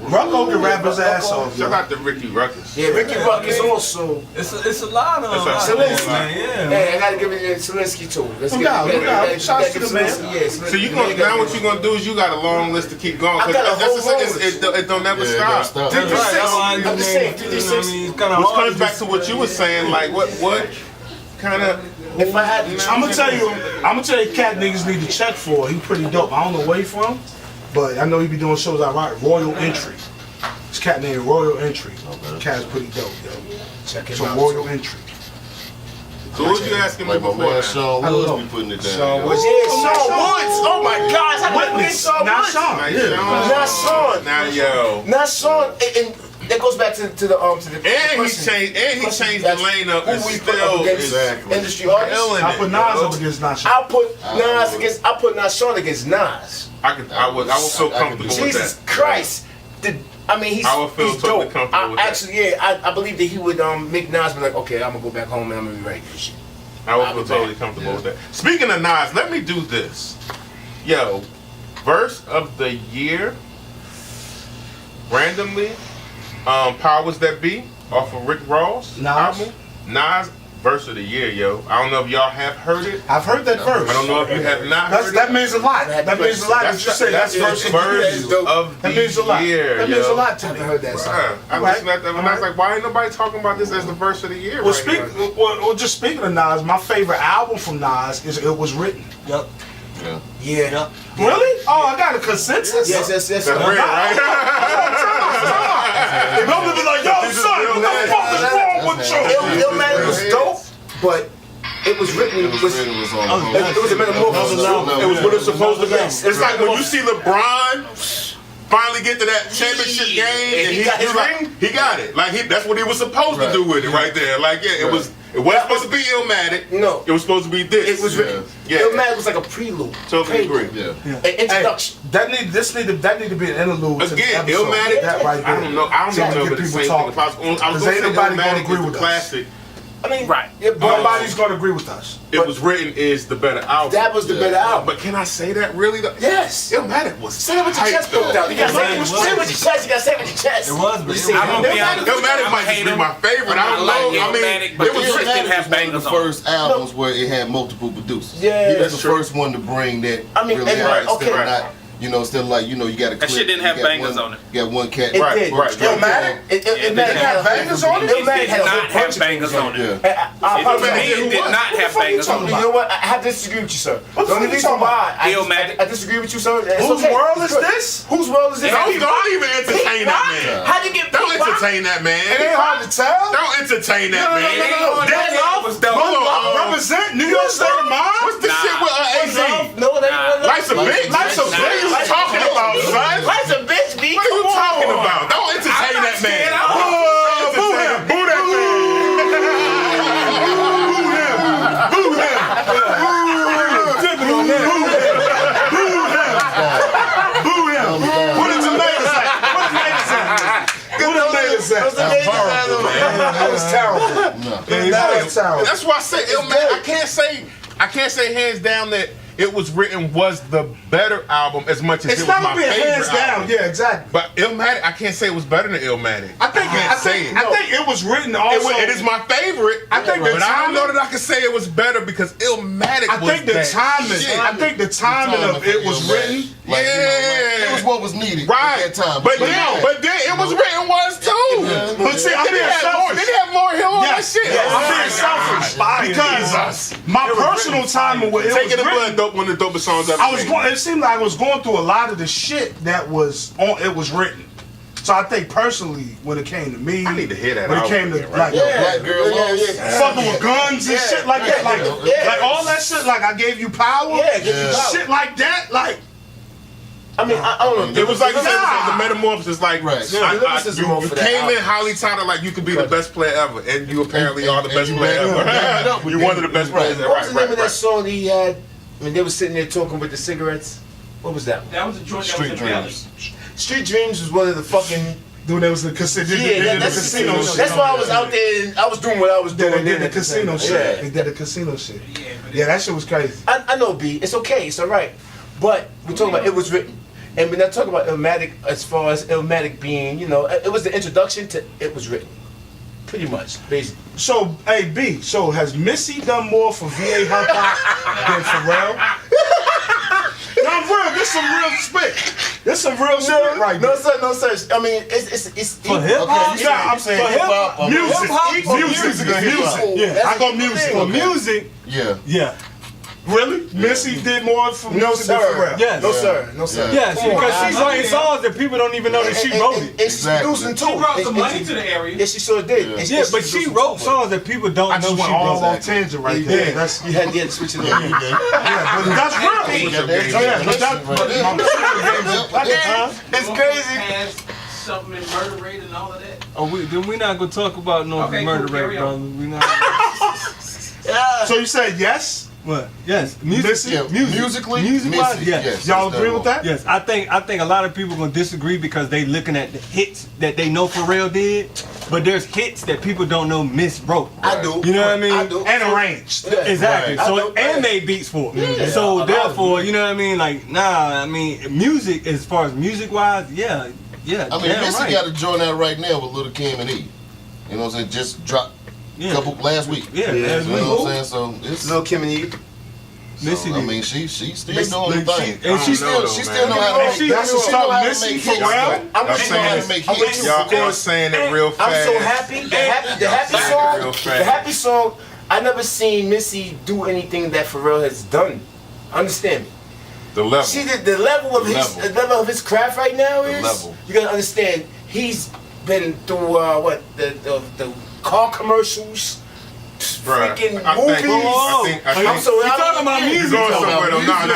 Speaker 1: Rucko can rap his ass off.
Speaker 3: Shout out to Ricky Ruckus.
Speaker 2: Yeah, Ricky Ruckus also.
Speaker 5: It's a lot of
Speaker 2: Zelensky.
Speaker 5: yeah.
Speaker 2: Hey, I gotta give it to Zelensky too. Let's get
Speaker 1: Shout to the man.
Speaker 3: So you gonna now what you gonna do is you got a long list to keep going.
Speaker 2: I got a whole long list.
Speaker 3: It don't never stop.
Speaker 2: I'm just saying, 56.
Speaker 3: Which comes back to what you were saying, like what kind of.
Speaker 2: If I had,
Speaker 1: I'm gonna tell you, cat niggas need to check for. He pretty dope. I don't know where he from, but I know he be doing shows out right. Royal Entry. This cat named Royal Entry. Cat's pretty dope, yo.
Speaker 2: Check him
Speaker 1: So
Speaker 2: out.
Speaker 1: Royal Entry.
Speaker 3: So what you asking me
Speaker 4: Like my
Speaker 3: before?
Speaker 4: man Sean
Speaker 1: I don't
Speaker 4: Woods
Speaker 1: know.
Speaker 4: be putting it down.
Speaker 2: Sean
Speaker 4: yo.
Speaker 2: Woods. Yeah, Sean Woods. Oh my gosh, I didn't forget Sean
Speaker 1: Not
Speaker 2: Woods.
Speaker 1: Sean.
Speaker 2: Not Sean.
Speaker 3: Now yo.
Speaker 2: Not Sean. And that goes back to the
Speaker 3: And he changed the lane up and still
Speaker 4: Exactly.
Speaker 2: industry artists.
Speaker 1: I put Nas up against Not Sean.
Speaker 2: I'll put Nas Sean against Nas.
Speaker 3: I would feel comfortable with
Speaker 2: Jesus
Speaker 3: that.
Speaker 2: Christ. I mean, he's
Speaker 3: I would feel
Speaker 2: he's
Speaker 3: totally
Speaker 2: dope.
Speaker 3: comfortable with that.
Speaker 2: Actually, yeah, I believe that he would make Nas be like, okay, I'm gonna go back home and I'm gonna be ready for shit.
Speaker 3: I would feel totally comfortable with that. Speaking of Nas, let me do this. Yo, verse of the year, randomly, Powers That Be off of Rick Ross album. Nas verse of the year, yo. I don't know if y'all have heard it.
Speaker 1: I've heard that verse.
Speaker 3: I don't know if you have not heard
Speaker 1: That
Speaker 3: it.
Speaker 1: means a lot. That means a lot. That you say that's verse of the year. That means a lot to me.
Speaker 2: I heard that song.
Speaker 3: I listened to that and I was like, why ain't nobody talking about this as the verse of the year?
Speaker 1: Well,
Speaker 3: right
Speaker 1: just speaking of Nas, my favorite album from Nas is It Was Written.
Speaker 5: Yep.
Speaker 2: Yeah.
Speaker 1: Really? Oh, I got a consensus?
Speaker 2: Yes.
Speaker 3: That's red, right?
Speaker 1: If I'm gonna be like, yo, son, what the fuck is wrong with you?
Speaker 2: Illmatic was dope, but It Was Written was a metamorphosis.
Speaker 3: It was what it's supposed to be. It's like when you see LeBron finally get to that championship game and he got his ring. He got it. Like that's what he was supposed to do with it right there. Like it wasn't supposed to be Illmatic.
Speaker 2: No.
Speaker 3: It was supposed to be this.
Speaker 2: It was written.
Speaker 3: Yeah.
Speaker 2: Illmatic was like a prelude.
Speaker 3: Totally agree.
Speaker 2: An introduction.
Speaker 1: That need to be an interlude. to the
Speaker 3: Again,
Speaker 1: episode.
Speaker 3: Illmatic.
Speaker 1: That right there.
Speaker 3: I don't know. I don't
Speaker 1: So
Speaker 3: even know
Speaker 1: get
Speaker 3: if it's the
Speaker 1: people
Speaker 3: same thing.
Speaker 1: talking.
Speaker 3: If I was
Speaker 1: Because
Speaker 3: going to
Speaker 1: ain't
Speaker 3: say
Speaker 1: nobody gonna
Speaker 3: Illmatic
Speaker 1: agree
Speaker 3: is
Speaker 1: with
Speaker 3: the
Speaker 1: us.
Speaker 3: classic.
Speaker 2: I mean,
Speaker 7: Right.
Speaker 1: Nobody's gonna agree with us.
Speaker 3: It Was Written is the better album.
Speaker 2: that was the better album.
Speaker 3: But can I say that really?
Speaker 2: Yes.
Speaker 3: Illmatic was
Speaker 2: Say it with your
Speaker 3: hype,
Speaker 2: chest poked
Speaker 3: though.
Speaker 2: out. You gotta say it with your chest. You gotta say it with your chest.
Speaker 5: It was, but
Speaker 2: You see,
Speaker 7: I'm gonna be honest.
Speaker 3: Illmatic might just be my favorite. I don't know. I mean,
Speaker 7: but
Speaker 3: it was
Speaker 7: Illmatic
Speaker 3: written.
Speaker 7: have
Speaker 4: One of
Speaker 7: bangers
Speaker 4: the
Speaker 7: on it.
Speaker 4: first albums where it had multiple producers.
Speaker 2: Yeah.
Speaker 4: He was the
Speaker 3: true.
Speaker 4: first one to bring that.
Speaker 2: I mean,
Speaker 4: really
Speaker 2: and
Speaker 4: had
Speaker 2: okay.
Speaker 4: still not, still like you got a clip.
Speaker 7: That shit didn't have
Speaker 4: you got
Speaker 7: bangers
Speaker 4: one-
Speaker 7: on it.
Speaker 4: You got one cat.
Speaker 2: It
Speaker 3: Right,
Speaker 2: did.
Speaker 3: right.
Speaker 1: Illmatic?
Speaker 2: Illmatic
Speaker 1: had bangers on it?
Speaker 2: Illmatic
Speaker 7: It
Speaker 2: had
Speaker 7: did
Speaker 2: a whole
Speaker 7: not
Speaker 2: bunch
Speaker 7: have
Speaker 2: of
Speaker 7: bangers on it.
Speaker 4: Yeah.
Speaker 7: It did not have bangers on
Speaker 2: You
Speaker 7: it.
Speaker 2: know what? I have to disagree with you, sir.
Speaker 1: What the
Speaker 2: The only
Speaker 1: fuck you
Speaker 2: reason
Speaker 1: talking
Speaker 2: why
Speaker 7: Illmatic.
Speaker 2: I disagree with you, sir. It's
Speaker 1: Whose
Speaker 2: okay.
Speaker 1: world
Speaker 2: It's
Speaker 1: is
Speaker 2: good.
Speaker 1: this?
Speaker 2: Whose world is this?
Speaker 3: Don't even entertain that man.
Speaker 2: How do you get
Speaker 3: Don't
Speaker 2: Pete Rock?
Speaker 3: entertain that man.
Speaker 1: It ain't hard to tell.
Speaker 3: Don't entertain that man.
Speaker 2: That love
Speaker 7: was dope.
Speaker 3: Hold on.
Speaker 1: Represent New York State of Mind.
Speaker 3: What's the shit with AZ?
Speaker 2: No, it ain't.
Speaker 3: Life's a bitch.
Speaker 1: Life's a bitch.
Speaker 3: What are you talking about, son?
Speaker 2: Life's a bitch, B.
Speaker 3: What are you talking about? Don't entertain that man.
Speaker 1: Boo him. Boo that man. Boo him. Boo him. What the tomatoes at? That was terrible. That was terrible.
Speaker 3: That's why I say Illmatic. I can't say hands down that It Was Written was the better album as much as
Speaker 1: It's
Speaker 3: it was
Speaker 1: not
Speaker 3: my
Speaker 1: gonna be a
Speaker 3: favorite
Speaker 1: hands down.
Speaker 3: album.
Speaker 1: Yeah, exactly.
Speaker 3: But Illmatic, I can't say it was better than Illmatic.
Speaker 1: I think It Was Written also.
Speaker 3: It is my favorite.
Speaker 1: I think
Speaker 3: but
Speaker 1: the
Speaker 3: I don't know
Speaker 1: timing-
Speaker 3: that I can say it was better because Illmatic
Speaker 1: I
Speaker 3: was
Speaker 1: think the
Speaker 3: that
Speaker 1: timing.
Speaker 3: shit.
Speaker 1: I think the timing of It Was Written.
Speaker 4: Like,
Speaker 3: Yeah.
Speaker 4: it was what was needed
Speaker 3: Right.
Speaker 4: at that time.
Speaker 3: But then It Was Written was too.
Speaker 1: But see, I'm
Speaker 3: Did he
Speaker 1: being
Speaker 3: have more?
Speaker 1: selfish.
Speaker 3: Did he have more Hill on
Speaker 1: Yes,
Speaker 3: that shit?
Speaker 1: yes,
Speaker 3: Oh
Speaker 1: I'm
Speaker 3: my
Speaker 1: being selfish
Speaker 3: God.
Speaker 1: because my personal timing with It Was
Speaker 3: Taking the
Speaker 1: Written.
Speaker 3: Blood, dope, one of the dopest songs ever.
Speaker 1: I was
Speaker 3: made.
Speaker 1: going. It seemed like I was going through a lot of the shit that was on. It Was Written. So I think personally, when it came to me,
Speaker 3: I need to hear that
Speaker 1: When it
Speaker 3: album
Speaker 1: came to
Speaker 3: again, right?
Speaker 1: like
Speaker 4: Black Girl Lost.
Speaker 1: fucking with guns and shit like that, like all that shit, like I gave you power, shit like that, like.
Speaker 2: I mean, I don't know.
Speaker 3: It was like you said, it was the metamorphosis. Like
Speaker 4: Right.
Speaker 3: you came in highly touted like you could be the best player ever, and you apparently are the best
Speaker 4: you
Speaker 3: player
Speaker 4: backed
Speaker 3: ever.
Speaker 4: up with
Speaker 3: You're one of the best players ever.
Speaker 2: What was the name of that
Speaker 3: Right.
Speaker 2: song that he had? I mean, they were sitting there talking with the cigarettes. What was that?
Speaker 6: That was a joint that
Speaker 4: Street
Speaker 6: was in Valley.
Speaker 4: Dreams.
Speaker 2: Street Dreams was one of the fucking.
Speaker 1: Dude, that was the casino.
Speaker 2: Yeah,
Speaker 1: the casino shit.
Speaker 2: That's why I was out there and I was doing what I was doing.
Speaker 1: They did the
Speaker 2: at the
Speaker 1: casino
Speaker 2: time.
Speaker 1: shit.
Speaker 2: Yeah.
Speaker 1: They did the casino shit. Yeah, that shit was crazy.
Speaker 2: I know, B. It's okay. It's all right. But we're talking about it was written. And we're not talking about Illmatic as far as Illmatic being, you know, it was the introduction to it was written. Pretty much, basically.
Speaker 1: So, hey, B, so has Missy done more for VA hip hop than Pharrell? No, I'm real. This some real spit. This some real spit right
Speaker 2: No,
Speaker 1: now.
Speaker 2: sir, no, sir. I mean, it's
Speaker 5: For hip hop?
Speaker 1: Yeah, I'm saying
Speaker 5: For
Speaker 1: hip
Speaker 5: hip
Speaker 1: hop.
Speaker 5: hop?
Speaker 1: Music.
Speaker 5: Hip hop?
Speaker 1: Music. Yeah, I go music.
Speaker 5: For music,
Speaker 4: Yeah.
Speaker 5: yeah.
Speaker 1: Really? Missy did more for
Speaker 2: no,
Speaker 1: music than
Speaker 2: sir.
Speaker 1: Pharrell?
Speaker 5: Yes.
Speaker 2: No, sir. No, sir.
Speaker 5: Yes,
Speaker 2: Come on,
Speaker 5: because she's
Speaker 2: I-
Speaker 5: writing songs that people don't even know that she wrote it.
Speaker 2: And she's
Speaker 4: Exactly.
Speaker 2: producing too.
Speaker 6: She brought some
Speaker 2: And-
Speaker 6: money
Speaker 2: and-
Speaker 6: to the area.
Speaker 2: Yeah, she sure did.
Speaker 4: Yeah.
Speaker 2: And
Speaker 5: Yeah, but she
Speaker 2: producing
Speaker 5: wrote
Speaker 2: too.
Speaker 5: songs that people don't
Speaker 1: I
Speaker 5: know
Speaker 1: just went
Speaker 5: she
Speaker 1: all
Speaker 5: wrote.
Speaker 1: off tangent right there. That's
Speaker 2: You had to switch it up.
Speaker 1: yeah, but that's real.
Speaker 4: Yeah, there's
Speaker 1: Yeah, but that,
Speaker 4: right there.
Speaker 2: It's crazy.
Speaker 6: Has something in murder rate and all of that.
Speaker 5: Oh, then we not gonna talk about no
Speaker 6: Okay,
Speaker 5: murder
Speaker 6: cool,
Speaker 5: rate,
Speaker 6: carry
Speaker 5: brother.
Speaker 6: on.
Speaker 5: We not.
Speaker 1: So you said yes?
Speaker 5: What? Yes,
Speaker 1: Missy?
Speaker 4: Yeah, musically,
Speaker 5: music-wise,
Speaker 4: Missy,
Speaker 5: yes.
Speaker 1: Y'all
Speaker 4: it's
Speaker 1: agree
Speaker 4: that
Speaker 1: with that?
Speaker 5: Yes, I think a lot of people gonna disagree because they looking at the hits that they know Pharrell did, but there's hits that people don't know Miss wrote.
Speaker 2: I do.
Speaker 5: You know what I mean?
Speaker 2: I do.
Speaker 1: And arranged.
Speaker 2: Yeah.
Speaker 5: Exactly.
Speaker 2: Right.
Speaker 5: So
Speaker 2: I know,
Speaker 5: and
Speaker 2: right.
Speaker 5: made beats for it.
Speaker 2: Yeah.
Speaker 5: So therefore, you know what I mean? Like, nah, I mean, music as far as music wise, yeah.
Speaker 4: I mean,
Speaker 5: damn
Speaker 4: Missy
Speaker 5: right.
Speaker 4: got a joint out right now with Lil' Kim and E. You know what I'm saying? Just dropped a couple last week.
Speaker 5: Yeah,
Speaker 4: You
Speaker 5: last
Speaker 4: know
Speaker 5: week.
Speaker 4: what I'm saying? So it's.
Speaker 2: Lil' Kim and Eve.
Speaker 5: Missy
Speaker 4: I
Speaker 5: did.
Speaker 4: mean, she still
Speaker 2: Missy-
Speaker 4: doing the thing.
Speaker 5: and she
Speaker 4: still know how to
Speaker 2: And
Speaker 4: make.
Speaker 2: she-
Speaker 1: That's what's
Speaker 4: she know
Speaker 1: up,
Speaker 4: how to
Speaker 1: Missy,
Speaker 4: make
Speaker 1: for
Speaker 4: hits,
Speaker 1: real?
Speaker 4: though.
Speaker 2: I'm
Speaker 4: She know how to
Speaker 2: saying-
Speaker 4: make
Speaker 2: I'm
Speaker 4: hits.
Speaker 2: with
Speaker 3: Y'all saying it real fast.
Speaker 2: I'm so happy. The happy
Speaker 3: Real
Speaker 2: song.
Speaker 3: fast.
Speaker 2: The happy song. I never seen Missy do anything that Pharrell has done. Understand me?
Speaker 3: The level.
Speaker 2: See the level of his
Speaker 4: Level.
Speaker 2: the level of his craft right now
Speaker 4: The
Speaker 2: is.
Speaker 4: level.
Speaker 2: You gotta understand. He's been through the car commercials,
Speaker 3: Bruh,
Speaker 2: freaking
Speaker 3: I
Speaker 2: movies.
Speaker 3: think
Speaker 2: I'm so
Speaker 5: We talking about
Speaker 3: you
Speaker 5: music.
Speaker 3: going
Speaker 5: though.
Speaker 3: somewhere though. No.
Speaker 5: We talking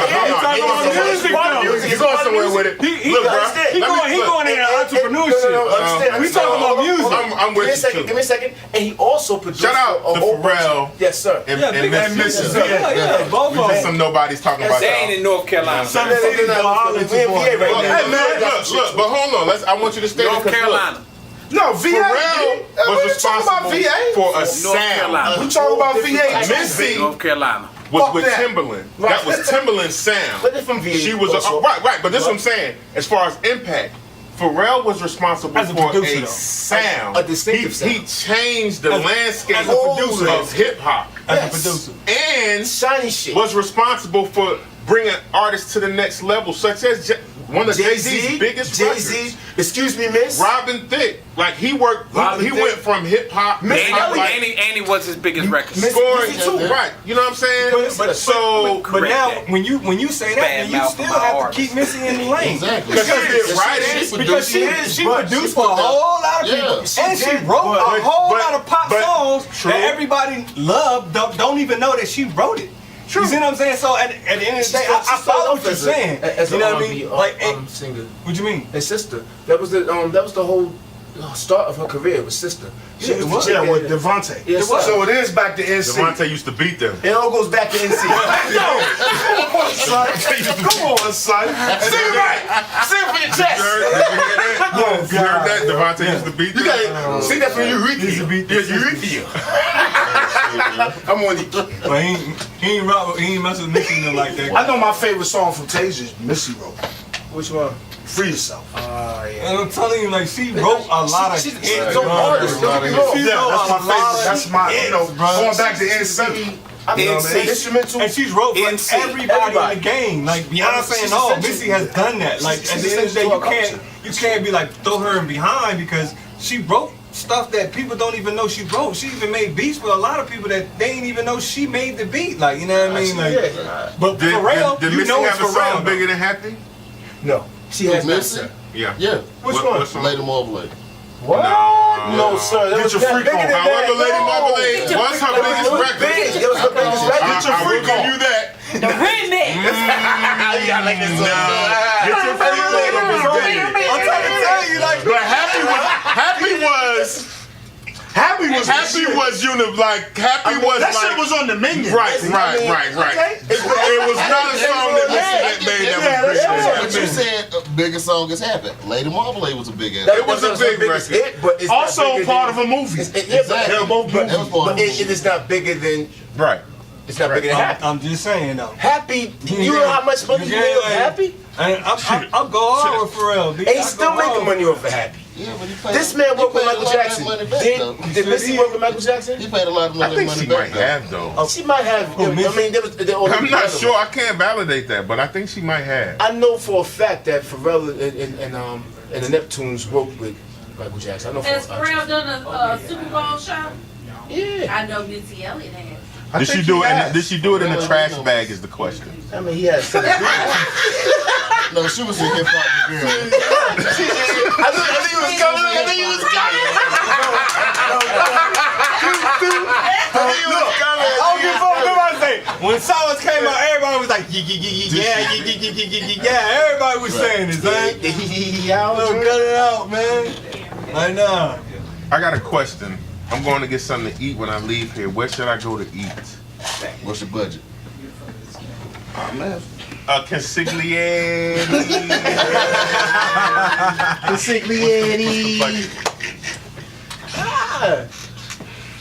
Speaker 5: about music though.
Speaker 2: Music.
Speaker 3: You going somewhere with it.
Speaker 5: He
Speaker 3: Look, bro.
Speaker 2: understand.
Speaker 5: He going into entrepreneurship.
Speaker 2: No, understand.
Speaker 5: We talking about music.
Speaker 3: I'm
Speaker 2: Give me a
Speaker 3: with you
Speaker 2: second.
Speaker 3: too.
Speaker 2: Give me a second. And he also produced
Speaker 3: Shout out
Speaker 2: a
Speaker 3: to
Speaker 2: whole bunch
Speaker 3: Pharrell.
Speaker 2: of- Yes, sir.
Speaker 3: And,
Speaker 5: Yeah, big
Speaker 3: and
Speaker 5: Missy.
Speaker 3: Missy.
Speaker 5: Yeah, both of them.
Speaker 3: Some nobody's talking about
Speaker 7: They ain't
Speaker 3: that.
Speaker 7: in North Carolina.
Speaker 5: Some
Speaker 2: No, no, no,
Speaker 5: cities
Speaker 2: no,
Speaker 5: go
Speaker 2: no,
Speaker 5: holler at
Speaker 2: we
Speaker 5: your
Speaker 2: in
Speaker 5: boy.
Speaker 2: VA right now.
Speaker 3: Hey man, look, but hold on. I want you to stay
Speaker 7: North
Speaker 3: because look,
Speaker 7: Carolina.
Speaker 1: No, VA.
Speaker 3: Pharrell was responsible for a
Speaker 7: North
Speaker 3: sound.
Speaker 7: Carolina.
Speaker 1: We talking about VA.
Speaker 3: Missy
Speaker 7: North Carolina.
Speaker 3: was
Speaker 1: Fuck
Speaker 3: with
Speaker 1: that.
Speaker 3: Timberland.
Speaker 2: Right.
Speaker 3: That was Timberland's sound.
Speaker 2: But they're from VA.
Speaker 3: She was
Speaker 2: also.
Speaker 3: right. But this is what I'm saying. As far as impact, Pharrell was responsible
Speaker 5: As a
Speaker 3: for
Speaker 5: producer,
Speaker 3: a
Speaker 5: though.
Speaker 3: sound.
Speaker 2: A distinctive sound.
Speaker 3: He changed the landscape
Speaker 5: as a producer.
Speaker 3: of hip hop,
Speaker 5: As a
Speaker 2: Yes.
Speaker 5: producer.
Speaker 3: and
Speaker 2: Shiny shit.
Speaker 3: was responsible for bringing artists to the next level, such as one of Jay-Z's biggest
Speaker 2: Jay-Z.
Speaker 3: records.
Speaker 2: Excuse me, miss.
Speaker 3: Robin Thicke, like he worked.
Speaker 2: Robin
Speaker 3: He
Speaker 2: Thicke.
Speaker 3: went from hip hop,
Speaker 2: Miss
Speaker 7: Annie was his biggest record.
Speaker 2: Miss-
Speaker 3: scoring
Speaker 2: Missy too.
Speaker 3: right. You know what I'm saying?
Speaker 2: But-
Speaker 3: So
Speaker 5: But
Speaker 7: Correct
Speaker 5: now,
Speaker 7: that.
Speaker 5: when you say that,
Speaker 7: Bad
Speaker 5: then you
Speaker 7: mouth
Speaker 5: still
Speaker 7: from my
Speaker 5: have to
Speaker 7: artist.
Speaker 5: keep Missy in the lane.
Speaker 4: Exactly.
Speaker 3: because she did
Speaker 4: She
Speaker 3: writing.
Speaker 4: is.
Speaker 5: Because she
Speaker 2: but
Speaker 5: produced
Speaker 2: she
Speaker 5: for a
Speaker 2: put that-
Speaker 5: whole lot of
Speaker 4: Yeah.
Speaker 5: people,
Speaker 2: She
Speaker 5: and she
Speaker 2: did,
Speaker 5: wrote a
Speaker 3: but-
Speaker 5: whole
Speaker 3: but-
Speaker 5: lot of pop
Speaker 3: but-
Speaker 5: songs
Speaker 3: true.
Speaker 5: that everybody loved. Don't even know that she wrote it.
Speaker 2: True.
Speaker 5: You see what I'm saying? So at the end of the day, I follow what you're saying.
Speaker 2: As
Speaker 5: You
Speaker 2: a
Speaker 5: know what I
Speaker 2: R&B,
Speaker 5: mean? Like,
Speaker 2: singer.
Speaker 5: what you mean?
Speaker 2: And sister. That was the whole start of her career was sister. She
Speaker 5: it was.
Speaker 1: Yeah, with Devontae.
Speaker 2: Yes, sir.
Speaker 1: So it is back to NC.
Speaker 3: Devontae used to beat them.
Speaker 2: It all goes back to NC.
Speaker 1: Come on, son. Come on, son.
Speaker 2: Sing it right. Sing it for your
Speaker 3: You
Speaker 2: chest.
Speaker 3: heard that? You heard that? Devontae used to beat them.
Speaker 2: You gotta sing that from Urethia.
Speaker 5: Urethia.
Speaker 2: I'm on it.
Speaker 5: But he ain't mess with Missy no like that.
Speaker 1: I know my favorite song from Tasia, Missy wrote.
Speaker 2: Which one?
Speaker 1: Free Yourself.
Speaker 2: Yeah.
Speaker 5: And I'm telling you, like, she wrote a lot of
Speaker 2: She's
Speaker 5: hits,
Speaker 2: so
Speaker 5: bro.
Speaker 2: artist. Don't get me wrong.
Speaker 5: She
Speaker 1: Yeah,
Speaker 5: wrote
Speaker 1: that's
Speaker 5: a
Speaker 1: my favorite.
Speaker 5: lot of
Speaker 1: That's my, you know,
Speaker 5: hits, bro.
Speaker 1: going back to
Speaker 2: She's
Speaker 1: NC.
Speaker 2: very, I mean,
Speaker 1: NC.
Speaker 2: instrumental.
Speaker 5: And she's wrote for
Speaker 7: NC.
Speaker 5: everybody in the game. Like Beyonce
Speaker 2: She's
Speaker 5: and all.
Speaker 2: essential.
Speaker 5: Missy has done that. Like
Speaker 2: She's
Speaker 5: at the end of the day,
Speaker 2: essential to our
Speaker 5: you can't be like throw her in behind because she wrote stuff that people don't even know she wrote. She even made beats for a lot of people that they ain't even know she made the beat. Like, you know what I mean? Like,
Speaker 2: Yeah.
Speaker 5: but Pharrell,
Speaker 3: Did
Speaker 5: you
Speaker 3: Missy
Speaker 5: know
Speaker 3: have
Speaker 5: it's
Speaker 3: a song
Speaker 5: Pharrell.
Speaker 3: bigger than Happy?
Speaker 2: No. She has not,
Speaker 4: Missy?
Speaker 2: sir.
Speaker 3: Yeah.
Speaker 4: Yeah.
Speaker 2: Which
Speaker 3: What-
Speaker 2: one?
Speaker 3: what song?
Speaker 4: Lay them off late.
Speaker 2: What? No, sir. That
Speaker 1: Get
Speaker 2: was
Speaker 1: your
Speaker 2: that
Speaker 1: freak
Speaker 2: bigger
Speaker 1: on.
Speaker 2: than that.
Speaker 3: However, Lady
Speaker 2: No.
Speaker 3: Marmalade
Speaker 8: Get your
Speaker 3: was her
Speaker 8: freak on.
Speaker 3: biggest
Speaker 2: It was
Speaker 3: record.
Speaker 2: big. It was her biggest record.
Speaker 1: Get your
Speaker 3: I
Speaker 1: freak
Speaker 3: will give
Speaker 1: on.
Speaker 3: you that.
Speaker 8: The remix.
Speaker 2: I like this song.
Speaker 3: Get your freak on. It was big.
Speaker 5: I'm trying to tell you, like,
Speaker 3: But Happy was
Speaker 1: Happy was the
Speaker 3: Happy
Speaker 1: shit.
Speaker 3: was Happy was
Speaker 1: That
Speaker 3: like
Speaker 1: shit was on the minion.
Speaker 3: right. It was not a song that Missy that made that was big.
Speaker 4: But you said biggest song has happened. Lady Marmalade was a big ass.
Speaker 3: It was a big
Speaker 2: biggest
Speaker 3: record.
Speaker 2: hit, but it's
Speaker 1: Also
Speaker 2: not bigger
Speaker 1: part
Speaker 2: than,
Speaker 1: of a movie.
Speaker 2: They're both
Speaker 4: That was part of a
Speaker 2: it is not bigger than.
Speaker 3: Right.
Speaker 2: It's not bigger than Happy.
Speaker 5: I'm just saying though.
Speaker 2: Happy, you know how much money you made off Happy?
Speaker 5: I'll go hard with Pharrell.
Speaker 2: And he's still making money off of Happy.
Speaker 4: Yeah, but he paid,
Speaker 2: This man worked with Michael Jackson.
Speaker 4: Did
Speaker 2: Did Missy work with Michael Jackson?
Speaker 4: he paid a lot of
Speaker 3: I
Speaker 4: money,
Speaker 3: think
Speaker 4: money
Speaker 3: she
Speaker 4: back
Speaker 3: might
Speaker 4: though.
Speaker 3: have though.
Speaker 2: She might have. I mean, they all
Speaker 3: I'm not
Speaker 2: together.
Speaker 3: sure. I can't validate that, but I think she might have.
Speaker 2: I know for a fact that Pharrell and the Neptunes worked with Michael Jackson. I know for a
Speaker 8: Has
Speaker 2: fact.
Speaker 8: Pharrell done a Super Bowl show?
Speaker 2: Yeah.
Speaker 8: I know Missy Elliott has.
Speaker 1: I
Speaker 3: Did she
Speaker 1: think
Speaker 3: do
Speaker 1: he
Speaker 3: it?
Speaker 1: has.
Speaker 3: Did she do it in a trash bag? Is the question.
Speaker 2: I mean, he has.
Speaker 4: No, she was a hip hop girl.
Speaker 2: I think he was coming. I think he was coming.
Speaker 5: I don't give a fuck what I say. When songs came out, everybody was like, yeah. Everybody was saying it, man. Cut it out, man. I know.
Speaker 3: I got a question. I'm going to get something to eat when I leave here. Where should I go to eat?
Speaker 4: What's your budget?
Speaker 3: A consigliere.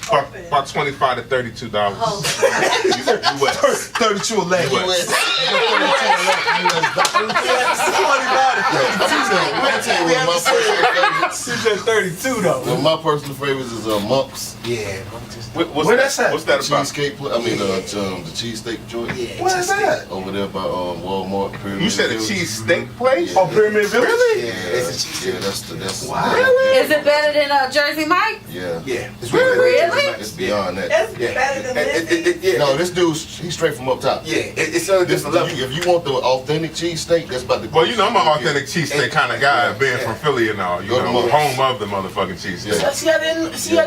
Speaker 3: About $25 to $32. US.
Speaker 1: 32 a leg.
Speaker 3: US.
Speaker 5: She said 32 though.
Speaker 4: Well, my personal favorites is Monks.
Speaker 2: Yeah.
Speaker 3: What's
Speaker 1: Where
Speaker 3: that?
Speaker 1: that's at?
Speaker 3: What's that about?
Speaker 4: Cheesecake, the cheesesteak joint.
Speaker 2: Yeah.
Speaker 1: Where is that?
Speaker 4: Over there by Walmart. Pyramid
Speaker 3: You said a
Speaker 4: Village.
Speaker 3: cheese steak place?
Speaker 1: Oh, Pyramid Village?
Speaker 2: Yeah. It's a cheesesteak.
Speaker 4: Yeah, that's
Speaker 8: Really? Is it better than Jersey Mike?
Speaker 4: Yeah.
Speaker 2: Yeah. It's
Speaker 8: Really?
Speaker 4: It's beyond that.
Speaker 8: That's
Speaker 2: Yeah.
Speaker 8: better than this.
Speaker 2: Yeah.
Speaker 4: No, this dude's he's straight from up top.
Speaker 2: Yeah. It's on a
Speaker 4: This,
Speaker 2: different level.
Speaker 4: if you want the authentic cheesesteak, that's about the.
Speaker 3: Well, you know I'm an authentic cheesesteak kind of guy, being from Philly and all. You
Speaker 4: Go to
Speaker 3: know,
Speaker 4: Mundae.
Speaker 3: home of the motherfucking cheesesteak.
Speaker 4: Yeah.
Speaker 2: See, I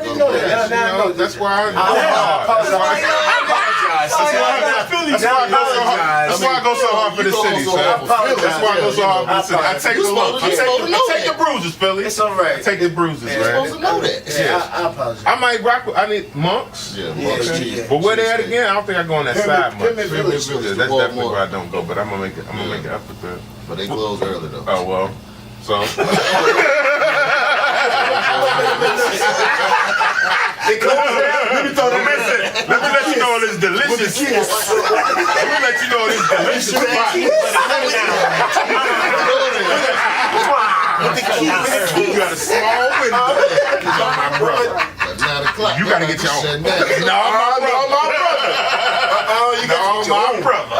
Speaker 2: didn't know that. Now I know.
Speaker 3: That's why
Speaker 2: I apologize.
Speaker 3: That's why I go so hard for the city, son. That's why I go so hard for the city. I take the look. I take the bruises, Philly.
Speaker 2: It's all right.
Speaker 3: I take the bruises,
Speaker 4: You're supposed to
Speaker 3: man.
Speaker 4: know that.
Speaker 2: Yeah, I apologize.
Speaker 3: I might rock with. I need Monks.
Speaker 4: Yeah, Monks
Speaker 2: Yeah,
Speaker 4: cheese.
Speaker 2: yeah.
Speaker 3: But where they at again? I don't think I go on that side much.
Speaker 2: Pyramid Village.
Speaker 3: Yeah, that's definitely where I don't go. But I'm gonna make it. I'm gonna make it up with that.
Speaker 4: But they close early though.
Speaker 3: Oh well. So. Let me throw the listen. Let me let you know this delicious. Let me let you know this delicious spot. You got a small window. My brother.
Speaker 4: At 9 o'clock.
Speaker 3: You gotta get your own.
Speaker 4: Shut down.
Speaker 3: No, my brother. My brother.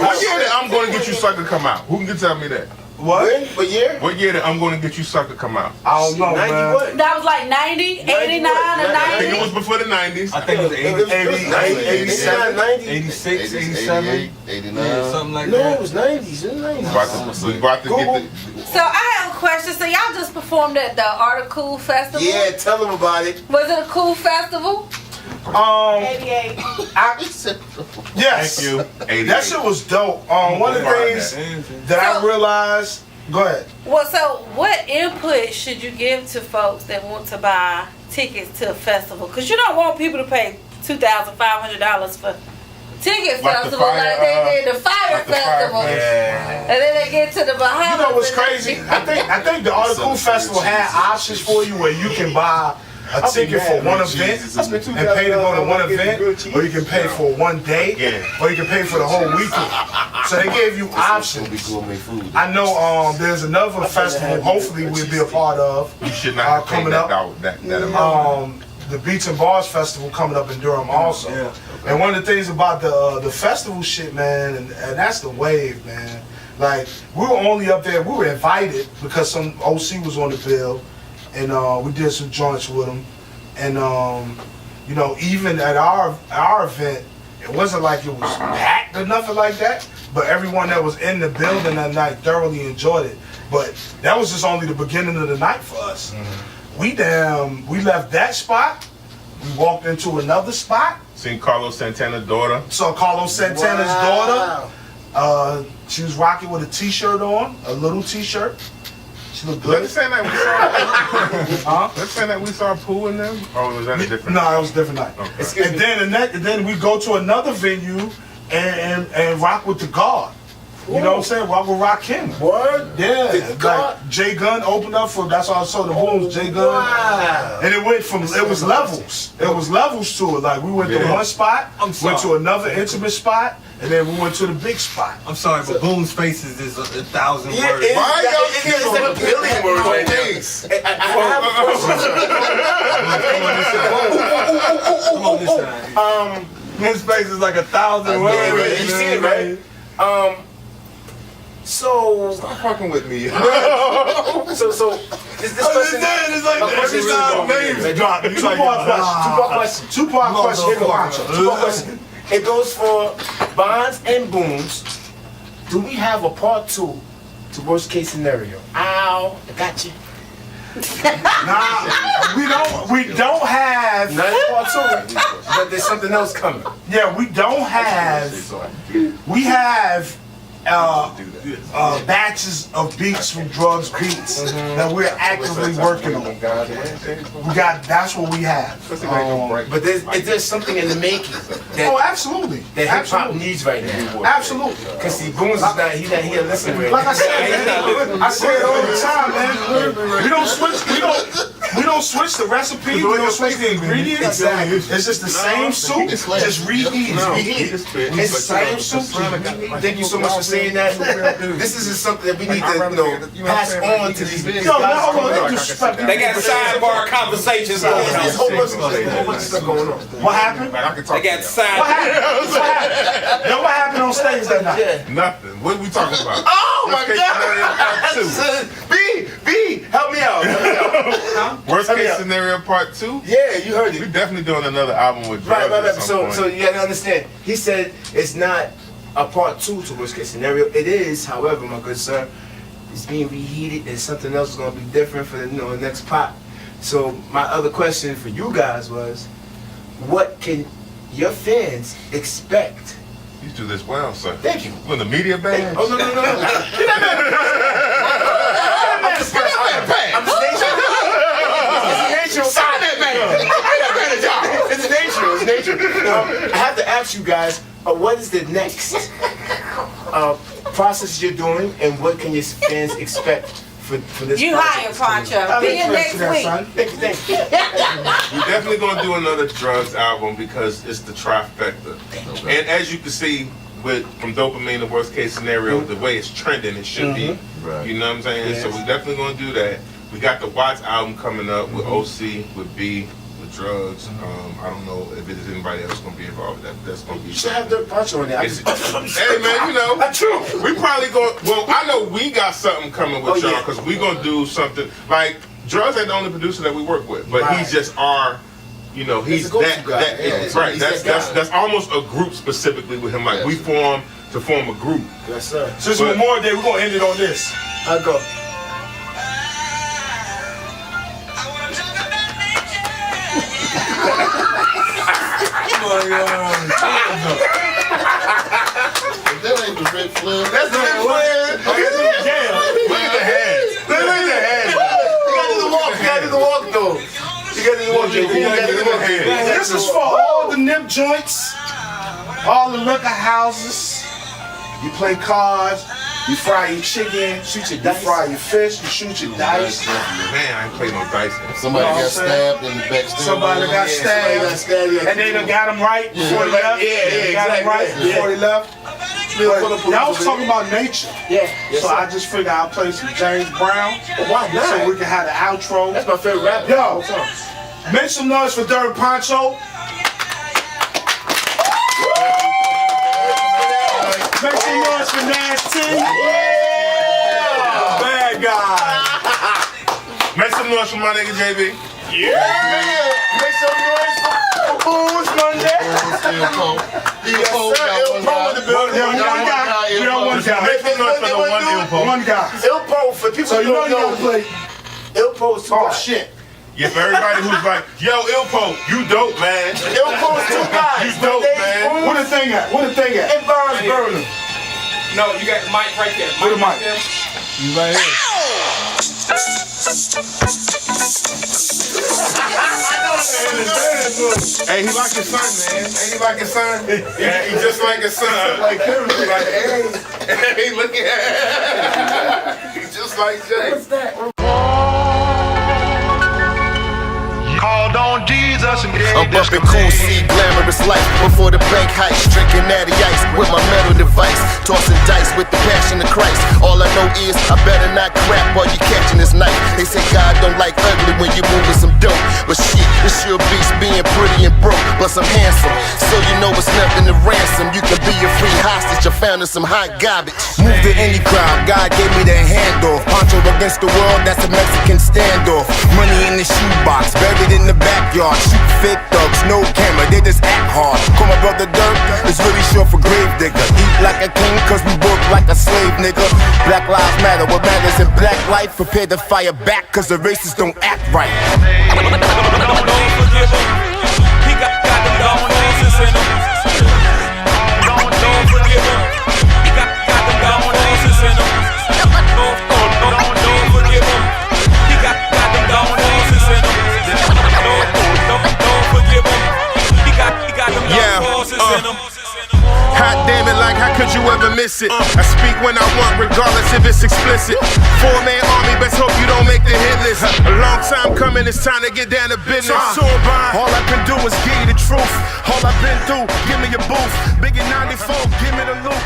Speaker 3: What year that I'm going to get you sucker come out? Who can tell me that?
Speaker 1: What?
Speaker 2: What year?
Speaker 3: What year that I'm going to get you sucker come out?
Speaker 1: I don't know,
Speaker 2: 90
Speaker 1: man.
Speaker 2: what?
Speaker 8: That was like 90, 89, and
Speaker 3: I think it
Speaker 8: 90.
Speaker 3: was before the 90s.
Speaker 5: I think it was
Speaker 2: 89, 90.
Speaker 5: 86, 87,
Speaker 4: 88, 89.
Speaker 5: yeah, something like
Speaker 2: No,
Speaker 5: that.
Speaker 2: it was 90s. It was 90s.
Speaker 3: We about to get the.
Speaker 8: So I have a question. So y'all just performed at the Article Festival?
Speaker 2: Yeah, tell them about it.
Speaker 8: Was it a cool festival?
Speaker 1: 88. Yes.
Speaker 3: Thank you. 88.
Speaker 1: That shit was dope. One of the things that I realized. Go ahead.
Speaker 8: Well, so what input should you give to folks that want to buy tickets to a festival? Because you don't want people to pay $2,500 for ticket
Speaker 3: Like the
Speaker 8: festival
Speaker 3: fire,
Speaker 8: like they did the Fire
Speaker 3: like the Fire
Speaker 8: Festival.
Speaker 1: Yeah.
Speaker 8: And then they get to the Bahamas.
Speaker 1: You know what's
Speaker 8: and
Speaker 1: crazy? I think the Article Festival had options for you where you can buy a ticket for one event and pay to go to one event, or you can pay for one day, or you can pay for the whole weekend. So they gave you options. I know there's another festival. Hopefully we'll be a part of.
Speaker 3: You should not have paid
Speaker 1: coming
Speaker 3: that,
Speaker 1: up.
Speaker 3: that amount.
Speaker 1: The Beats and Bars Festival coming up in Durham also. And one of the things about the festival shit, man, and that's the wave, man. Like, we were only up there, we were invited because some OC was on the bill, and we did some joints with them. And, you know, even at our event, it wasn't like it was packed or nothing like that, but everyone that was in the building that night thoroughly enjoyed it. But that was just only the beginning of the night for us. We left that spot, we walked into another spot.
Speaker 3: Seen Carlos Santana's daughter.
Speaker 1: Saw Carlos Santana's daughter. She was rocking with a t-shirt on, a little t-shirt. She looked good.
Speaker 3: Let's say that we saw. Let's say that we saw Pooh in them. Or was that a different?
Speaker 1: No, it was a different night.
Speaker 3: Okay.
Speaker 1: And then we go to another venue and rock with the Guard. You know what I'm saying? Walk with Rakim.
Speaker 2: Word?
Speaker 1: Yeah,
Speaker 2: The car-
Speaker 1: like Jbond opened up for. That's why I saw the Boones. Jbond.
Speaker 2: Wow.
Speaker 1: And it went from, it was levels. It was levels to it. Like we went to one spot, went to another intimate spot, and then we went to the big spot.
Speaker 5: I'm sorry, but Boone's faces is 1,000 words.
Speaker 2: It's like a billion words right now. I have a question.
Speaker 5: Come on this side. His face is like 1,000 words.
Speaker 2: Yeah, you see it, right? So
Speaker 3: Stop fucking with me.
Speaker 2: this question.
Speaker 5: It's like every time names drop.
Speaker 1: Two-part question. Two-part question.
Speaker 2: Two-part question. It goes for Bonds and Boones. Do we have a part 2 to worst case scenario? Ow, I got you.
Speaker 1: Nah, we don't have.
Speaker 2: Not part 2, but there's something else coming.
Speaker 1: Yeah, we don't have. We have batches of beats from Drugs Beats that we're actively working on. We got. That's what we have.
Speaker 2: But is there something in the making
Speaker 1: Oh,
Speaker 2: that
Speaker 1: absolutely.
Speaker 2: hip hop
Speaker 1: Absolutely.
Speaker 2: needs right now?
Speaker 1: Absolutely.
Speaker 2: Cause see, Boones is not here listening right
Speaker 1: Like
Speaker 2: now.
Speaker 1: I said, I say it all the time, man. We don't switch. We don't switch the recipe. We don't switch the ingredients.
Speaker 2: Exactly.
Speaker 1: It's just the same soup, just reheated.
Speaker 2: It's the same soup. Thank you so much for saying that. This is something that we need to, pass on to these guys.
Speaker 1: No, don't disrespect
Speaker 7: They got sidebar conversations going
Speaker 2: There's a
Speaker 7: on.
Speaker 2: whole bunch of stuff going on.
Speaker 1: What happened?
Speaker 7: They got
Speaker 1: What
Speaker 7: side.
Speaker 1: happened? What happened? Yo, what happened on stage that night?
Speaker 2: Yeah.
Speaker 3: Nothing. What are we talking about?
Speaker 2: Oh my
Speaker 3: Worst case scenario
Speaker 2: God! B, help me out.
Speaker 3: Worst
Speaker 2: Hurry
Speaker 3: case
Speaker 2: up.
Speaker 3: scenario part 2?
Speaker 2: Yeah, you heard
Speaker 3: We
Speaker 2: it.
Speaker 3: definitely doing another album with
Speaker 2: Right.
Speaker 3: Drugs at some
Speaker 2: So
Speaker 3: point.
Speaker 2: you gotta understand. He said it's not a part 2 to worst case scenario. It is, however, my good sir, it's being reheated and something else is gonna be different for the next pop. So my other question for you guys was, what can your fans expect?
Speaker 3: You do this well, sir.
Speaker 2: Thank you.
Speaker 3: When the media band?
Speaker 2: Oh no. I'm just nature. Sign that man. It's nature. I have to ask you guys, what is the next process you're doing, and what can your fans expect for this?
Speaker 8: You
Speaker 2: project?
Speaker 8: hired Poncho. Be here next week.
Speaker 2: Thank you.
Speaker 3: We're definitely gonna do another Drugs album because it's the trifecta. And as you can see, from Dopamine to Worst Case Scenario, the way it's trending, it should be.
Speaker 4: Right.
Speaker 3: You know what I'm saying?
Speaker 2: Yes.
Speaker 3: So we're definitely gonna do that. We got the Watts album coming up with OC, with B, with Drugs. I don't know if there's anybody else gonna be involved. That's gonna be.
Speaker 2: You should have Dirt Poncho in there.
Speaker 3: Hey man, you know,
Speaker 2: That's true.
Speaker 3: we probably going. Well, I know we got something coming with y'all because we gonna do something like Drugs ain't the only producer that we work with, but he's just our. You know, he's
Speaker 2: a go-to
Speaker 3: that
Speaker 2: guy. Yeah,
Speaker 3: right.
Speaker 2: he's
Speaker 3: That's
Speaker 2: that guy.
Speaker 3: that's almost a group specifically with him. Like we form to form a group.
Speaker 2: Yes, sir.
Speaker 1: Since it's Memorial Day, we're gonna end it on this.
Speaker 2: I'll go.
Speaker 4: That ain't the Ric Flair.
Speaker 2: That's the next plan.
Speaker 3: Look at the heads.
Speaker 2: Look at the head. You gotta do the walk. You gotta do the walk, though. You gotta do the walk. You gotta do the walk.
Speaker 1: This is for all the nip joints, all the liquor houses. You play cards, you fry your chicken, you fry your fish, you shoot your dice.
Speaker 3: Man, I ain't playing no dice.
Speaker 4: Somebody
Speaker 1: You know what
Speaker 4: got
Speaker 1: I'm saying?
Speaker 4: stabbed in the back.
Speaker 1: Somebody got stabbed, and they done got him right before they left. They got him right before they left. But y'all was talking about nature.
Speaker 2: Yeah.
Speaker 1: So I just figured I'll play some James Brown
Speaker 2: Why not?
Speaker 1: so we can have the outro.
Speaker 2: That's my favorite rapper.
Speaker 1: Yo, make some noise for Dirt N Poncho. Make some noise for Nasty. Bad guy.
Speaker 3: Make some noise for my nigga JB.
Speaker 2: Make some noise for Boones Mundae. Yes, sir. Ilpo in the building.
Speaker 1: One guy.
Speaker 3: Make some noise for the one Ilpo.
Speaker 1: One guy.
Speaker 2: Ilpo, for people
Speaker 1: So
Speaker 2: who
Speaker 1: you know
Speaker 2: don't
Speaker 1: you gotta
Speaker 2: know,
Speaker 1: play.
Speaker 2: Ilpo is too
Speaker 1: Oh
Speaker 2: guys.
Speaker 1: shit.
Speaker 3: Yeah, for everybody who's like, yo, Ilpo, you dope, man.
Speaker 2: Ilpo is two guys.
Speaker 3: You dope, man.
Speaker 1: Where the thing at? Where the thing at?
Speaker 2: And Bonds Burner.
Speaker 7: No, you got the mic right there.
Speaker 1: Where the mic?
Speaker 7: right there.
Speaker 1: You right here.
Speaker 3: Hey, he like his son, man. Ain't he like his son? Yeah, he just like his son.
Speaker 1: Like him, like, hey.
Speaker 3: He look at just like Jay.
Speaker 2: What's that?
Speaker 1: Called on Jesus and
Speaker 9: I'm bumping cool C, glamorous life before the bank heist, drinking natty ice with my metal device, tossing dice with the passion of Christ. All I know is I better not crap while you catching this knife. They say God don't like ugly when you moving some dope, but shit, it's your beast being pretty and broke, plus I'm handsome, so you know it's nothing to ransom. You can be a free hostage, I found in some hot garbage.
Speaker 10: Move to any crowd, God gave me the handoff. Poncho against the world, that's a Mexican standoff. Money in the shoebox, buried in the backyard. Shoot fake thugs, no camera, they just act hard. Call my brother Dirt, it's really short for grave digger. Eat like a king, cause we work like a slave, nigga. Black lives matter, what matters in black life? Prepare to fire back, cause the racists don't act right.
Speaker 11: Don't forgive him. He got them dog horses in him. Don't forgive him. He got them dog horses in him. Don't forgive him. He got them dog horses in him. Don't forgive him. He got them dog horses in him.
Speaker 9: Hot damn it, like how could you ever miss it? I speak when I want, regardless if it's explicit. 4-man army, best hope you don't make the hit list. A long time coming, it's time to get down to business. All I can do is give you the truth. All I've been through, give me your booth. Big in 94, give me the loot.